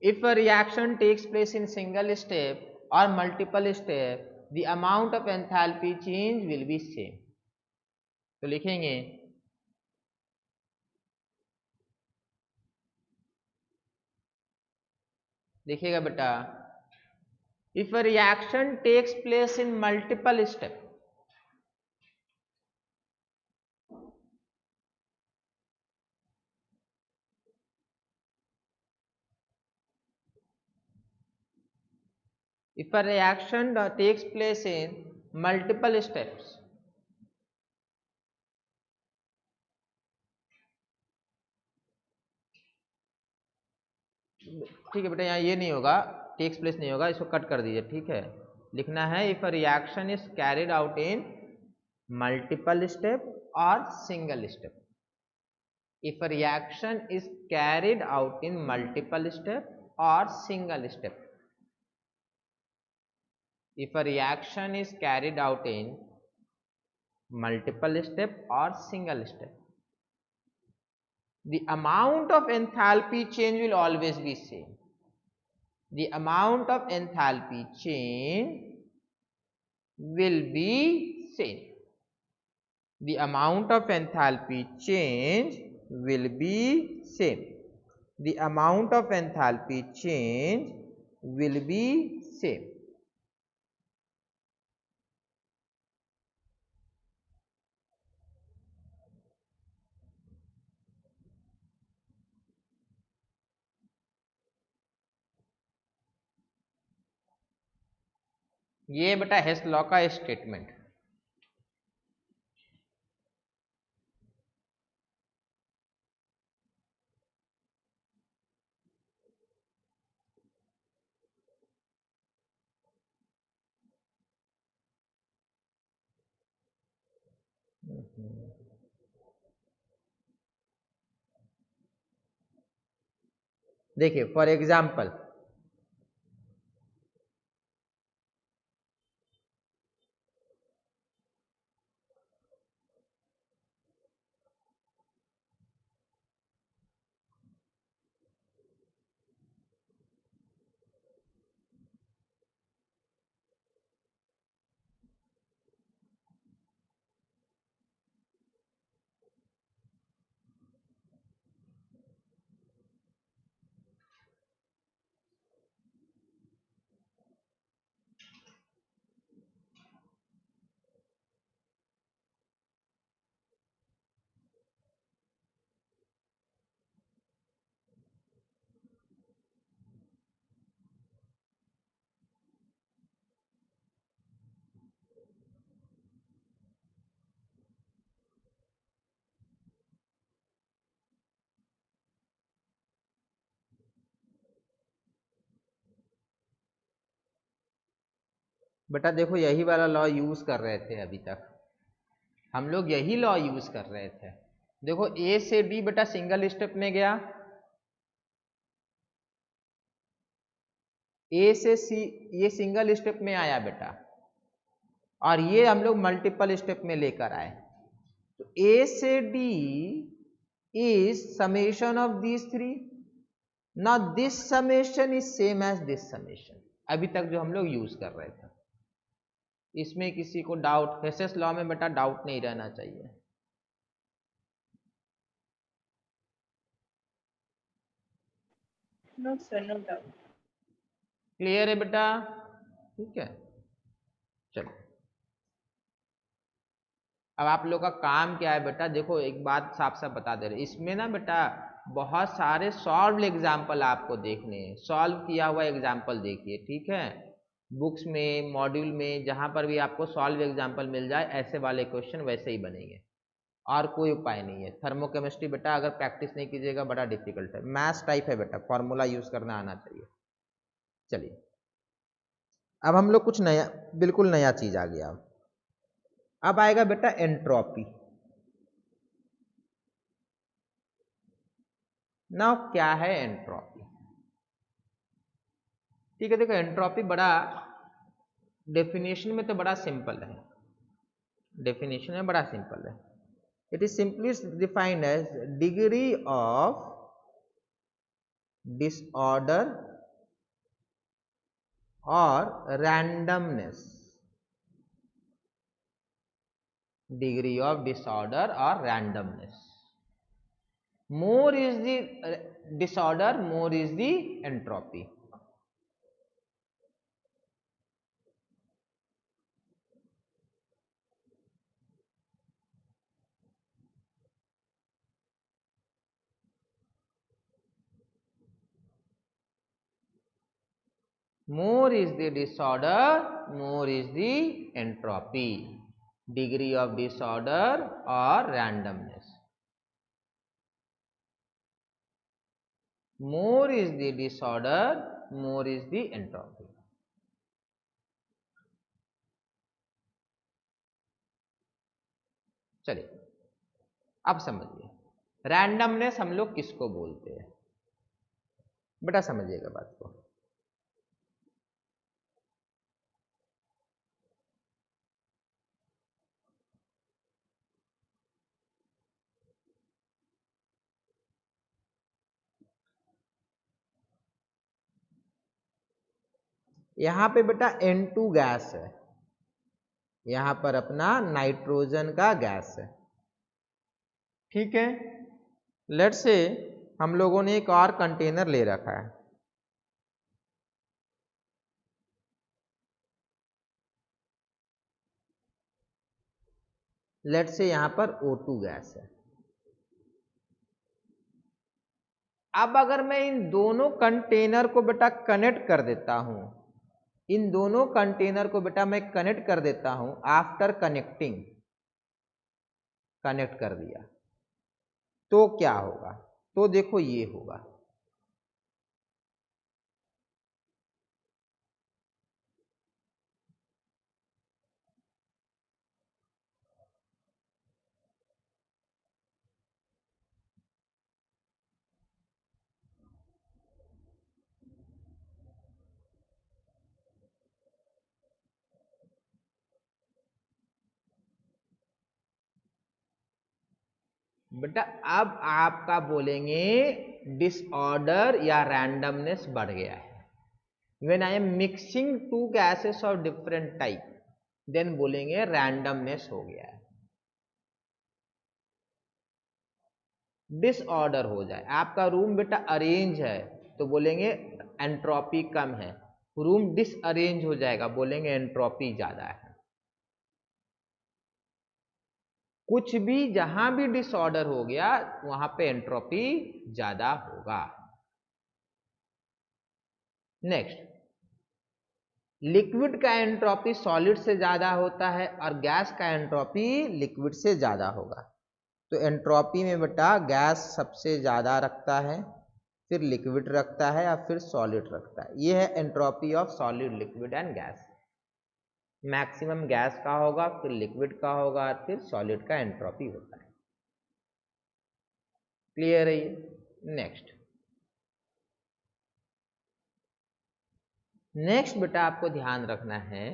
If a reaction takes place in single step और multiple step, the amount of enthalpy change will be same. तो लिखेंगे देखिएगा बेटा, if a reaction takes place in multiple step, if a reaction takes place in multiple steps, ठीक है बेटा, यहाँ ये नहीं होगा, टेक्स प्लेस नहीं होगा, इसको कट कर दीजिए, ठीक है। लिखना है if a reaction is carried out in multiple step और single step. If a reaction is carried out in multiple step और single step, if a reaction is carried out in multiple step or single step, the amount of enthalpy change will always be same. The amount of enthalpy change will be same. The amount of enthalpy change will be same. The amount of enthalpy change will be same. ये बेटा हेस law का statement. देखिए for example, बेटा देखो यही वाला law use कर रहे थे अभी तक हम लोग, यही लॉ यूज कर रहे थे। देखो ए से डी बेटा सिंगल स्टेप में गया, ए से सी ये सिंगल स्टेप में आया बेटा, और ये हम लोग मल्टीपल स्टेप में लेकर आए। तो ए से D is summation of this three. Now this summation is same as this summation, अभी तक जो हम लोग यूज कर रहे थे। इसमें किसी को डाउट, हेसेस लॉ में बेटा डाउट नहीं रहना चाहिए। No, sir, no doubt. Clear है बेटा? ठीक है, चलो अब आप लोग का काम क्या है बेटा, देखो एक बात साफ साफ बता दे रहे, इसमें ना बेटा बहुत सारे सॉल्व एग्जाम्पल आपको देखने हैं, सॉल्व किया हुआ एग्जाम्पल देखिए, ठीक है। बुक्स में, मॉड्यूल में, जहां पर भी आपको सॉल्व एग्जाम्पल मिल जाए ऐसे वाले क्वेश्चन वैसे ही बनेंगे, और कोई उपाय नहीं है। थर्मोकेमिस्ट्री बेटा अगर प्रैक्टिस नहीं कीजिएगा बड़ा डिफिकल्ट है, मैथ्स टाइप है बेटा, फॉर्मूला यूज करना आना चाहिए। चलिए अब हम लोग कुछ नया, बिल्कुल नया चीज आ गया, अब आएगा बेटा एंट्रोपी। नाउ क्या है एंट्रोपी? ठीक है, देखो एंट्रोपी बड़ा डेफिनेशन में तो बड़ा सिंपल है, डेफिनेशन में बड़ा सिंपल है। It is simply defined as degree of disorder और रैंडमनेस, डिग्री ऑफ डिसऑर्डर और randomness. more is the disorder, more is the entropy. More is the disorder, more is the entropy, degree of disorder or randomness. More is the disorder, more is the entropy. चलिए अब समझिए randomness हम लोग किसको बोलते हैं, बेटा समझिएगा बात को। यहां पे बेटा N2 गैस है, यहां पर अपना नाइट्रोजन का गैस है, ठीक है। लेट्स से हम लोगों ने एक और कंटेनर ले रखा है, लेट्स से यहां पर O2 गैस है। अब अगर मैं इन दोनों कंटेनर को बेटा कनेक्ट कर देता हूं, इन दोनों कंटेनर को बेटा मैं कनेक्ट कर देता हूं, आफ्टर कनेक्टिंग, कनेक्ट कर दिया तो क्या होगा, तो देखो ये होगा, बेटा अब आपका बोलेंगे डिसऑर्डर या रैंडमनेस बढ़ गया है। When I am mixing two gases of different type, then बोलेंगे रैंडमनेस हो गया है। डिसऑर्डर हो जाए, आपका रूम बेटा अरेंज है तो बोलेंगे एंट्रोपी कम है, रूम डिसअरेंज हो जाएगा बोलेंगे एंट्रोपी ज्यादा है। कुछ भी जहां भी डिसऑर्डर हो गया वहां पे एंट्रोपी ज्यादा होगा। नेक्स्ट, लिक्विड का एंट्रोपी सॉलिड से ज्यादा होता है और गैस का एंट्रोपी लिक्विड से ज्यादा होगा। तो एंट्रोपी में बेटा गैस सबसे ज्यादा रखता है, फिर लिक्विड रखता है या फिर सॉलिड रखता है। ये है entropy of solid, liquid and gas. Maximum gas का होगा, फिर लिक्विड का होगा, फिर सॉलिड का एंट्रोपी होता है। क्लियर है ये? नेक्स्ट बेटा आपको ध्यान रखना है,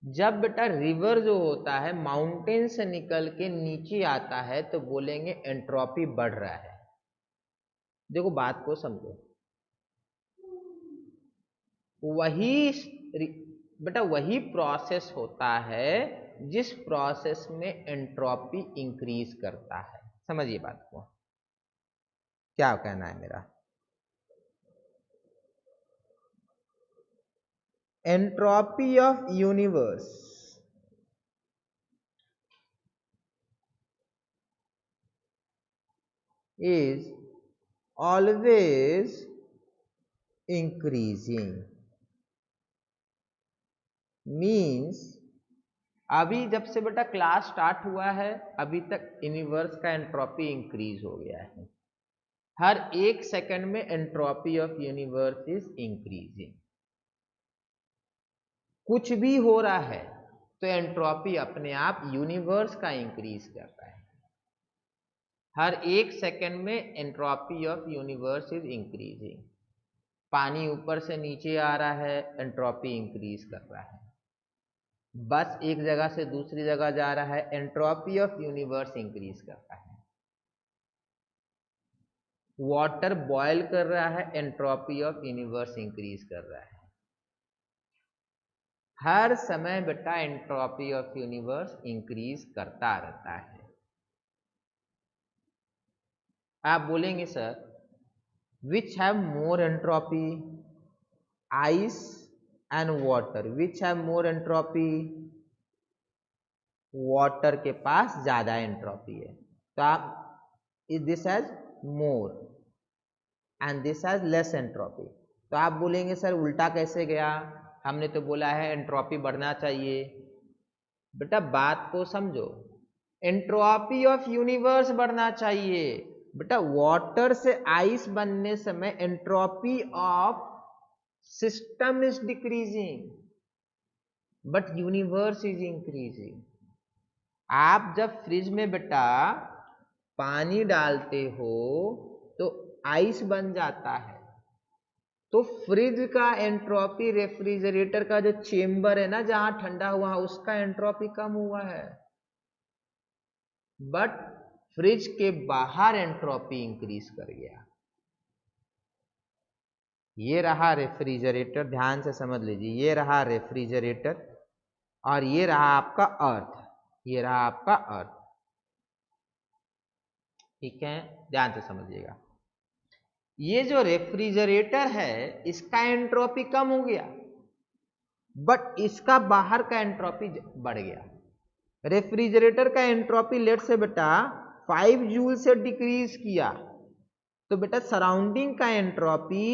जब बेटा रिवर जो होता है माउंटेन से निकल के नीचे आता है तो बोलेंगे एंट्रोपी बढ़ रहा है। देखो बात को समझो, वही बेटा वही प्रोसेस होता है जिस प्रोसेस में एंट्रोपी इंक्रीज करता है। समझिए बात को, क्या कहना है मेरा। Entropy of universe is always increasing, means अभी जब से बेटा क्लास स्टार्ट हुआ है अभी तक यूनिवर्स का एंट्रोपी इंक्रीज हो गया है। हर एक सेकंड में entropy of universe is increasing. कुछ भी हो रहा है तो एंट्रोपी अपने आप यूनिवर्स का इंक्रीज कर रहा है। हर एक सेकंड में entropy of universe is increasing. पानी ऊपर से नीचे आ रहा है, एंट्रोपी इंक्रीज कर रहा है। बस एक जगह से दूसरी जगह जा रहा है, एंट्रोपी ऑफ यूनिवर्स इंक्रीज कर रहा है। वाटर बॉयल कर रहा है, एंट्रोपी ऑफ यूनिवर्स इंक्रीज कर रहा है। हर समय बेटा एंट्रोपी ऑफ यूनिवर्स इंक्रीज करता रहता है। आप बोलेंगे sir which have more entropy, ice and water, which have more entropy, water के पास ज्यादा एंट्रोपी है, तो आप this has more and this has less entropy। तो आप बोलेंगे सर उल्टा कैसे गया, हमने तो बोला है एंट्रोपी बढ़ना चाहिए। बेटा बात को समझो, एंट्रोपी ऑफ यूनिवर्स बढ़ना चाहिए। बेटा वाटर से आइस बनने समय entropy of system is decreasing but universe is increasing. आप जब फ्रिज में बेटा पानी डालते हो तो आइस बन जाता है, तो फ्रिज का एंट्रोपी, रेफ्रिजरेटर का जो चेंबर है ना जहां ठंडा हुआ है उसका एंट्रोपी कम हुआ है, बट फ्रिज के बाहर एंट्रोपी इंक्रीज कर गया। ये रहा रेफ्रिजरेटर, ध्यान से समझ लीजिए, ये रहा रेफ्रिजरेटर और ये रहा आपका अर्थ, ये रहा आपका अर्थ। ठीक है, ध्यान से समझिएगा। ये जो रेफ्रिजरेटर है इसका एंट्रोपी कम हो गया बट इसका बाहर का एंट्रोपी बढ़ गया। रेफ्रिजरेटर का एंट्रोपी लेट से बेटा 5 जूल से डिक्रीज किया तो बेटा सराउंडिंग का एंट्रोपी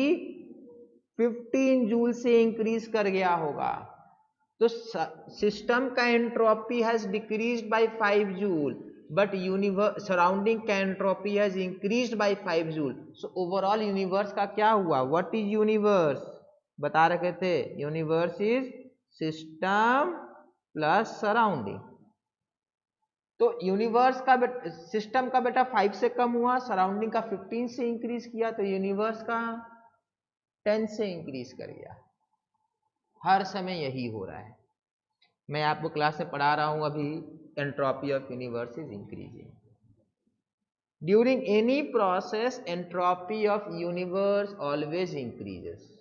15 जूल से इंक्रीज कर गया होगा। तो सिस्टम का entropy has decreased by 5 joule but universe surrounding का entropy has increased by 5 joule. So overall universe का क्या हुआ, व्हाट इज यूनिवर्स, बता रखे थे universe is system plus surrounding. तो यूनिवर्स का सिस्टम का बेटा 5 से कम हुआ, सराउंडिंग का 15 से इंक्रीज किया, तो यूनिवर्स का 10 से इंक्रीज कर गया। हर समय यही हो रहा है। मैं आपको क्लास में पढ़ा रहा हूं अभी, entropy of universe is increasing during any process, entropy of universe always increases.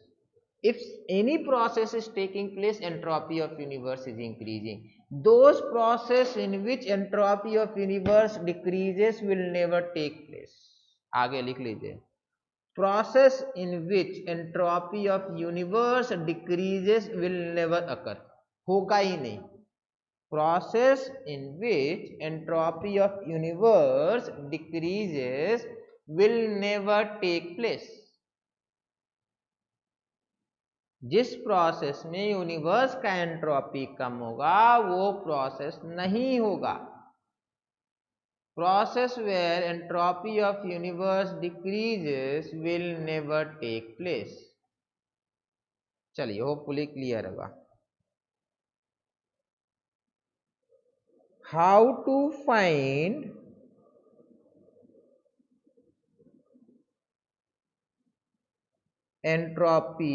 If any process is taking place, entropy of universe is increasing. Those process in which entropy of universe decreases will never take place. आगे लिख लीजिए, process in which entropy of universe decreases will never occur, होगा ही नहीं। Process in which entropy of universe decreases will never take place। जिस process में universe का entropy कम होगा वो प्रोसेस नहीं होगा। Process where entropy of universe decreases will never take place. चलिए होपफुली क्लियर होगा। How to find entropy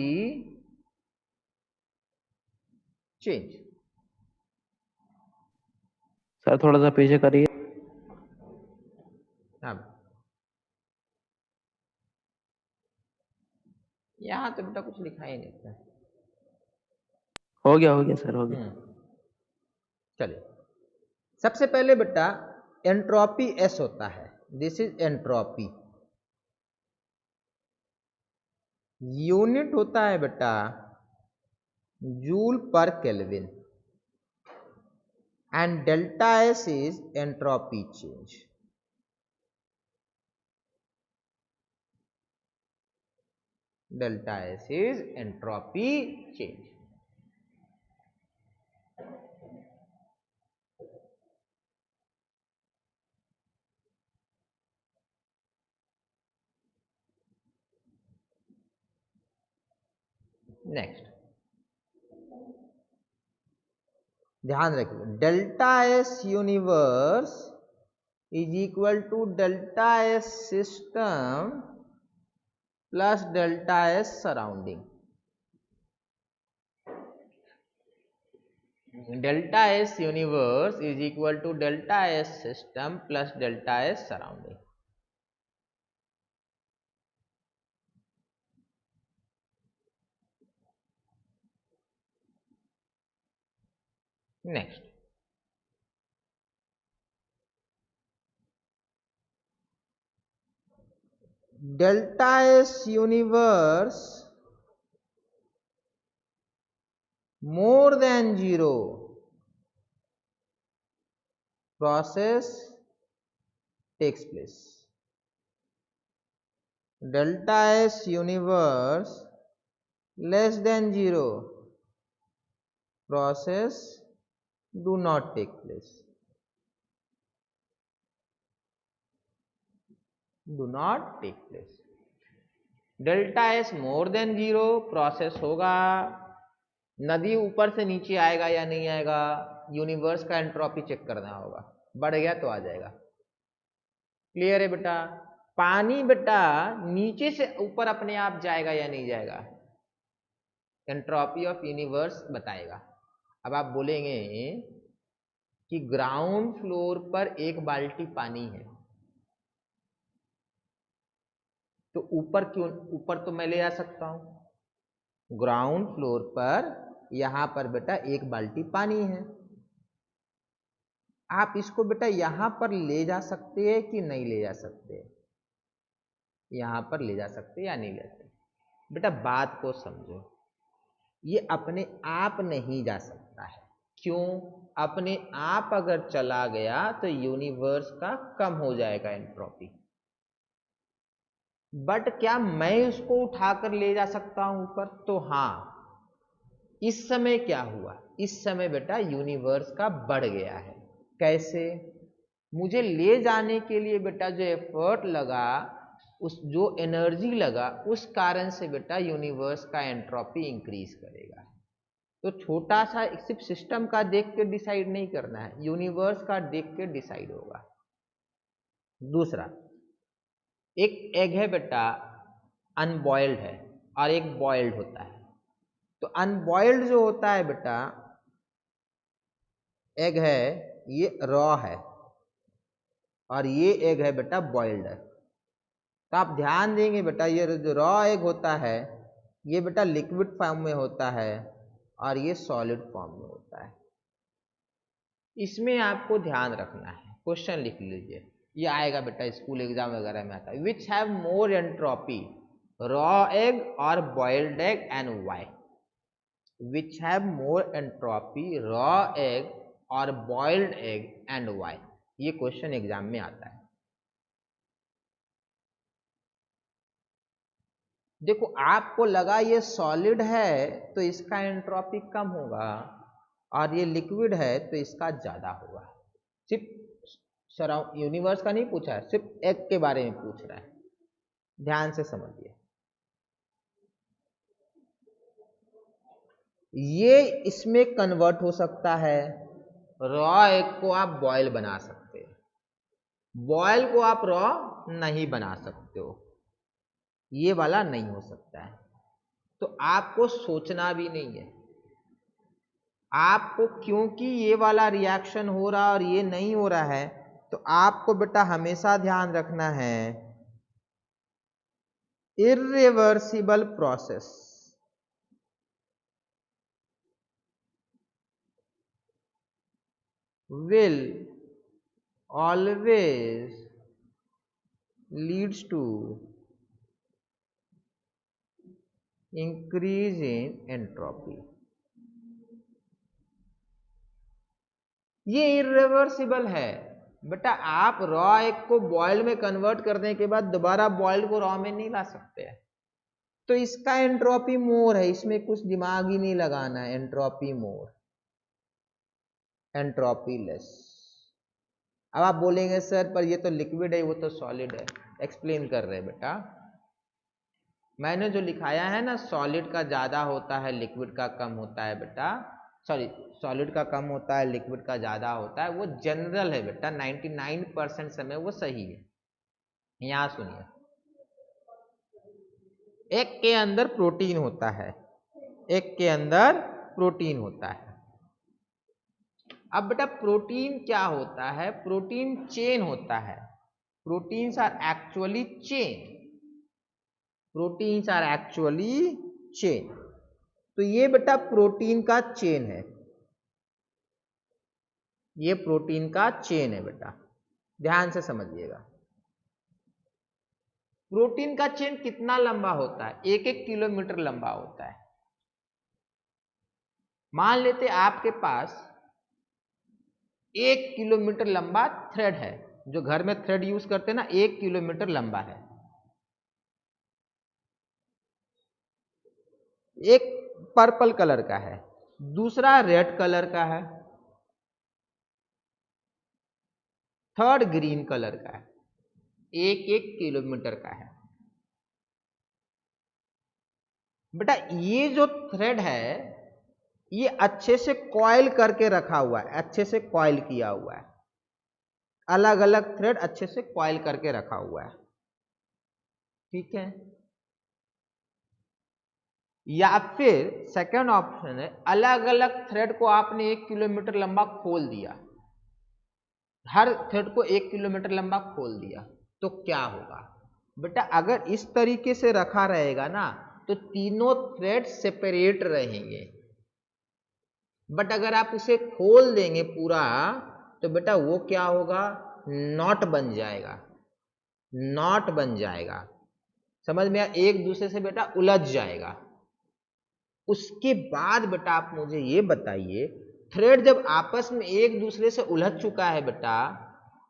change. Sir थोड़ा सा पीछे करिए। अब यहां तो बेटा कुछ लिखा ही नहीं था। हो गया सर, हो गया। चलिए, सबसे पहले बेटा एंट्रोपी एस होता है, दिस इज एंट्रोपी। यूनिट होता है बेटा joule per kelvin, and delta S is entropy change. Delta S is entropy change. Next, ध्यान रखिए, delta S universe is equal to delta S system plus delta S surrounding. Delta S universe is equal to delta S system plus delta S surrounding. Next, delta S universe more than 0 process takes place. Delta S universe less than 0 process do not take place. Do not take place. Delta S more than 0 process होगा, नदी ऊपर से नीचे आएगा या नहीं आएगा, universe का एंट्रोपी चेक करना होगा, बढ़ गया तो आ जाएगा। क्लियर है बेटा? पानी बेटा नीचे से ऊपर अपने आप जाएगा या नहीं जाएगा, एंट्रोपी ऑफ यूनिवर्स बताएगा। अब आप बोलेंगे कि ग्राउंड फ्लोर पर 1 बाल्टी पानी है, तो ऊपर क्यों, ऊपर तो मैं ले जा सकता हूं। ग्राउंड फ्लोर पर यहां पर बेटा 1 बाल्टी पानी है, आप इसको बेटा यहां पर ले जा सकते हैं कि नहीं ले जा सकते? यहां पर ले जा सकते या नहीं ले सकते? बेटा बात को समझो, ये अपने आप नहीं जा सकता है। क्यों? अपने आप अगर चला गया तो यूनिवर्स का कम हो जाएगा एंट्रोपी। बट क्या मैं उसको उठाकर ले जा सकता हूं ऊपर? तो हाँ। इस समय क्या हुआ? इस समय बेटा यूनिवर्स का बढ़ गया है। कैसे? मुझे ले जाने के लिए बेटा जो एफर्ट लगा, उस जो एनर्जी लगा, उस कारण से बेटा यूनिवर्स का एंट्रोपी इंक्रीज करेगा। तो छोटा सा सिर्फ सिस्टम का देख के डिसाइड नहीं करना है, यूनिवर्स का देख के डिसाइड होगा। दूसरा, एक एग है बेटा अनबॉइल्ड है और एक बॉइल्ड होता है। तो अनबॉइल्ड जो होता है बेटा एग है, ये रॉ है, और ये एग है बेटा बॉइल्ड है। तो आप ध्यान देंगे बेटा, ये जो रॉ एग होता है ये बेटा लिक्विड फॉर्म में होता है और ये सॉलिड फॉर्म में होता है। इसमें आपको ध्यान रखना है, क्वेश्चन लिख लीजिए, ये आएगा बेटा स्कूल एग्जाम वगैरह में आता है। Which have more entropy, raw egg और boiled egg, and why? Which have more entropy, raw egg और बॉइल्ड एग, एंड वाई? ये क्वेश्चन एग्जाम में आता है। देखो आपको लगा ये सॉलिड है तो इसका एंट्रोपी कम होगा, और ये लिक्विड है तो इसका ज्यादा होगा। सिर्फ यूनिवर्स का नहीं पूछा है, सिर्फ एग के बारे में पूछ रहा है, ध्यान से समझिए। ये इसमें कन्वर्ट हो सकता है, रॉ एग को आप बॉयल बना सकते हैं, बॉयल को आप रॉ नहीं बना सकते हो, ये वाला नहीं हो सकता है। तो आपको सोचना भी नहीं है आपको, क्योंकि ये वाला रिएक्शन हो रहा और ये नहीं हो रहा है, तो आपको बेटा हमेशा ध्यान रखना है irreversible process. will always leads to increase in entropy. ये इरिवर्सिबल है बेटा। आप रॉ एग को बॉइल्ड में कन्वर्ट करने के बाद दोबारा बॉइल्ड को रॉ में नहीं ला सकते हैं, तो इसका एंट्रोपी मोर है, इसमें कुछ दिमाग ही नहीं लगाना है। एंट्रोपी मोर, एंट्रोपी लेस। अब आप बोलेंगे सर पर ये तो लिक्विड है, वो तो सॉलिड है। एक्सप्लेन कर रहे हैं बेटा, मैंने जो लिखाया है ना, सॉलिड का ज्यादा होता है लिक्विड का कम होता है बेटा, सॉरी सॉलिड का कम होता है लिक्विड का ज्यादा होता है, वो जनरल है बेटा। 99% समय वो सही है। यहां सुनिए, एक के अंदर प्रोटीन होता है, एक के अंदर प्रोटीन होता है। अब बेटा प्रोटीन क्या होता है? प्रोटीन चेन होता है। Proteins are actually chain, proteins are actually chain. तो ये बेटा प्रोटीन का चेन है, ये प्रोटीन का चेन है बेटा, ध्यान से समझिएगा। प्रोटीन का चेन कितना लंबा होता है? 1-1 किलोमीटर लंबा होता है। मान लेते आपके पास 1 किलोमीटर लंबा थ्रेड है, जो घर में थ्रेड यूज करते हैं ना, 1 किलोमीटर लंबा है। एक पर्पल कलर का है, दूसरा रेड कलर का है, थर्ड ग्रीन कलर का है। 1-1 किलोमीटर का है बेटा। ये जो थ्रेड है ये अच्छे से कॉइल करके रखा हुआ है, अच्छे से कॉइल किया हुआ है। अलग अलग थ्रेड अच्छे से कॉइल करके रखा हुआ है, ठीक है। या फिर सेकंड ऑप्शन है, अलग अलग थ्रेड को आपने 1 किलोमीटर लंबा खोल दिया, हर थ्रेड को 1 किलोमीटर लंबा खोल दिया, तो क्या होगा बेटा? अगर इस तरीके से रखा रहेगा ना तो तीनों थ्रेड सेपरेट रहेंगे, बट अगर आप उसे खोल देंगे पूरा तो बेटा वो क्या होगा? नॉट बन जाएगा, नॉट बन जाएगा। समझ में आया? एक दूसरे से बेटा उलझ जाएगा। उसके बाद बेटा आप मुझे ये बताइए, थ्रेड जब आपस में एक दूसरे से उलझ चुका है बेटा,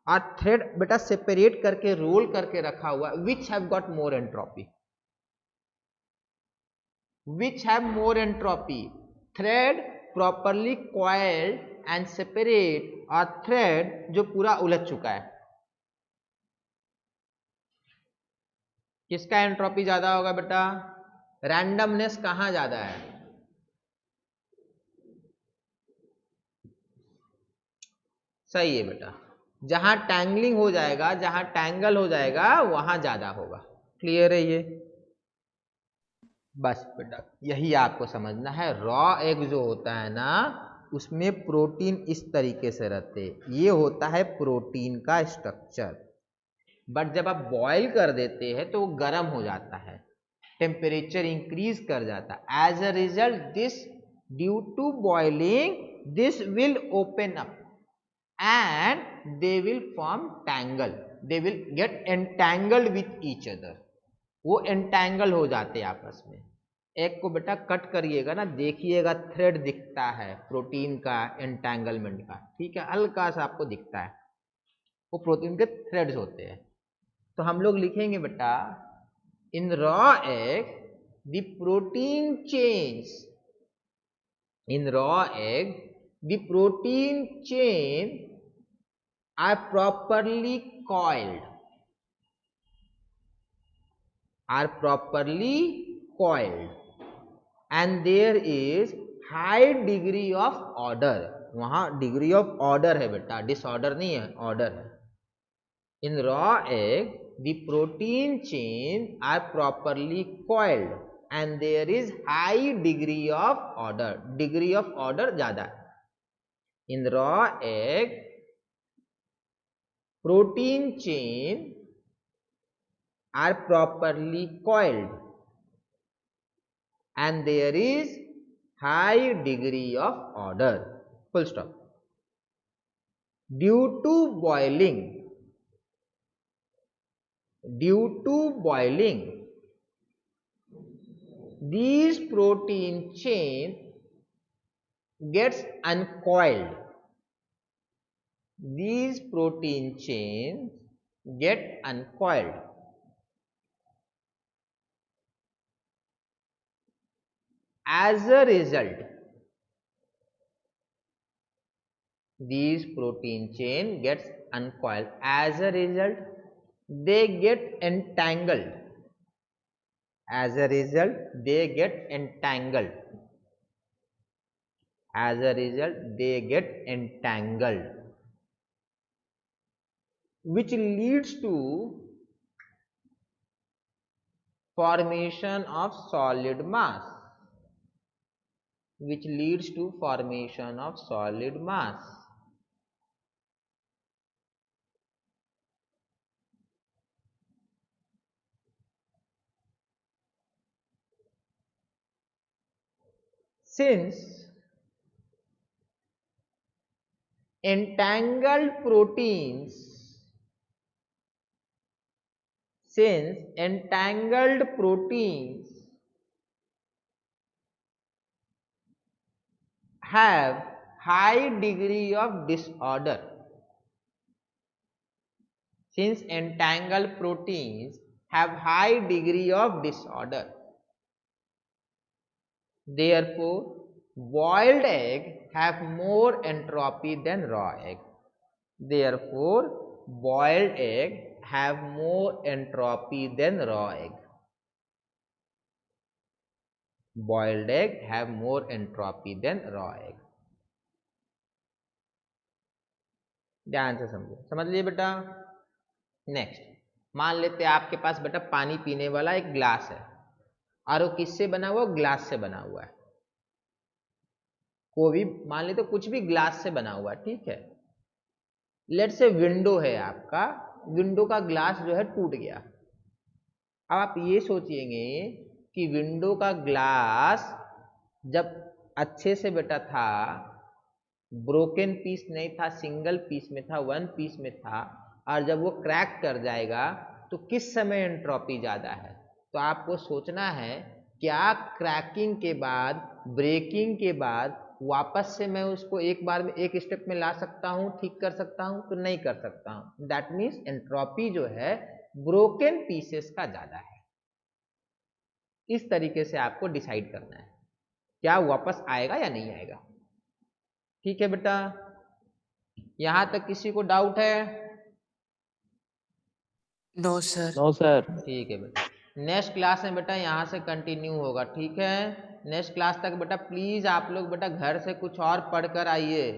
और थ्रेड बेटा सेपरेट करके रोल करके रखा हुआ, which have got more entropy? Which have more entropy? Thread properly coiled and separate, और थ्रेड जो पूरा उलझ चुका है? किसका एंट्रोपी ज्यादा होगा बेटा? रैंडमनेस कहां ज्यादा है? सही है बेटा, जहां टैंगलिंग हो जाएगा, जहां टैंगल हो जाएगा वहां ज्यादा होगा। क्लियर है ये? बस बेटा यही आपको समझना है। रॉ एग जो होता है ना, उसमें प्रोटीन इस तरीके से रहते, ये होता है प्रोटीन का स्ट्रक्चर। बट जब आप बॉईल कर देते हैं तो वो गर्म हो जाता है, टेम्परेचर इंक्रीज कर जाता है। As a result this, due to boiling, this will open up and they will form tangle, they will get entangled with each other। वो entangle हो जाते हैं आपस में। एक को बेटा कट करिएगा ना, देखिएगा थ्रेड दिखता है प्रोटीन का एंटैंगलमेंट का, ठीक है, हल्का सा आपको दिखता है, वो प्रोटीन के थ्रेड्स होते हैं। तो हम लोग लिखेंगे बेटा, in raw egg the protein chains, in raw egg the protein chain are properly coiled, are properly coiled and there is high degree of order। वहां डिग्री ऑफ ऑर्डर है बेटा, डिसऑर्डर नहीं है, ऑर्डर है। In raw egg the protein chain are properly coiled and there is high degree of order, degree of order ज्यादा है। In raw egg protein chain are properly coiled and there is high degree of order, full stop। Due to boiling, due to boiling these protein chain gets uncoiled, these protein chains get uncoiled. As a result, these protein chain gets uncoiled. As a result, they get entangled. As a result, they get entangled. As a result, they get entangled, which leads to formation of solid mass, which leads to formation of solid mass. Since entangled proteins, since entangled proteins have high degree of disorder, since entangled proteins have high degree of disorder, therefore boiled egg have more entropy than raw egg. Therefore boiled egg have more entropy than raw egg. Boiled egg have more entropy than raw egg. ध्यान से समझो, समझ लिए बेटा। Next, मान लेते हैं आपके पास बेटा पानी पीने वाला एक ग्लास है और वो किससे बना हुआ, ग्लास से बना हुआ है। कोई भी मान लेते कुछ भी ग्लास से बना हुआ है, ठीक है। लेट से विंडो है आपका, विंडो का ग्लास जो है टूट गया। अब आप ये सोचिएंगे कि विंडो का ग्लास जब अच्छे से बेटा था, ब्रोकन पीस नहीं था, सिंगल पीस में था, वन पीस में था, और जब वो क्रैक कर जाएगा तो किस समय एंट्रोपी ज़्यादा है। तो आपको सोचना है क्या क्रैकिंग के बाद, ब्रेकिंग के बाद वापस से मैं उसको एक बार में एक स्टेप में ला सकता हूँ, ठीक कर सकता हूँ? तो नहीं कर सकता हूँ। दैट मीन्स एंट्रोपी जो है ब्रोकन पीसेस का ज़्यादा है। इस तरीके से आपको डिसाइड करना है क्या वापस आएगा या नहीं आएगा। ठीक है बेटा, यहां तक किसी को डाउट है? No, sir. No sir. ठीक है बेटा, नेक्स्ट क्लास में बेटा यहाँ से कंटिन्यू होगा। ठीक है, नेक्स्ट क्लास तक बेटा प्लीज आप लोग बेटा घर से कुछ और पढ़ कर आइए।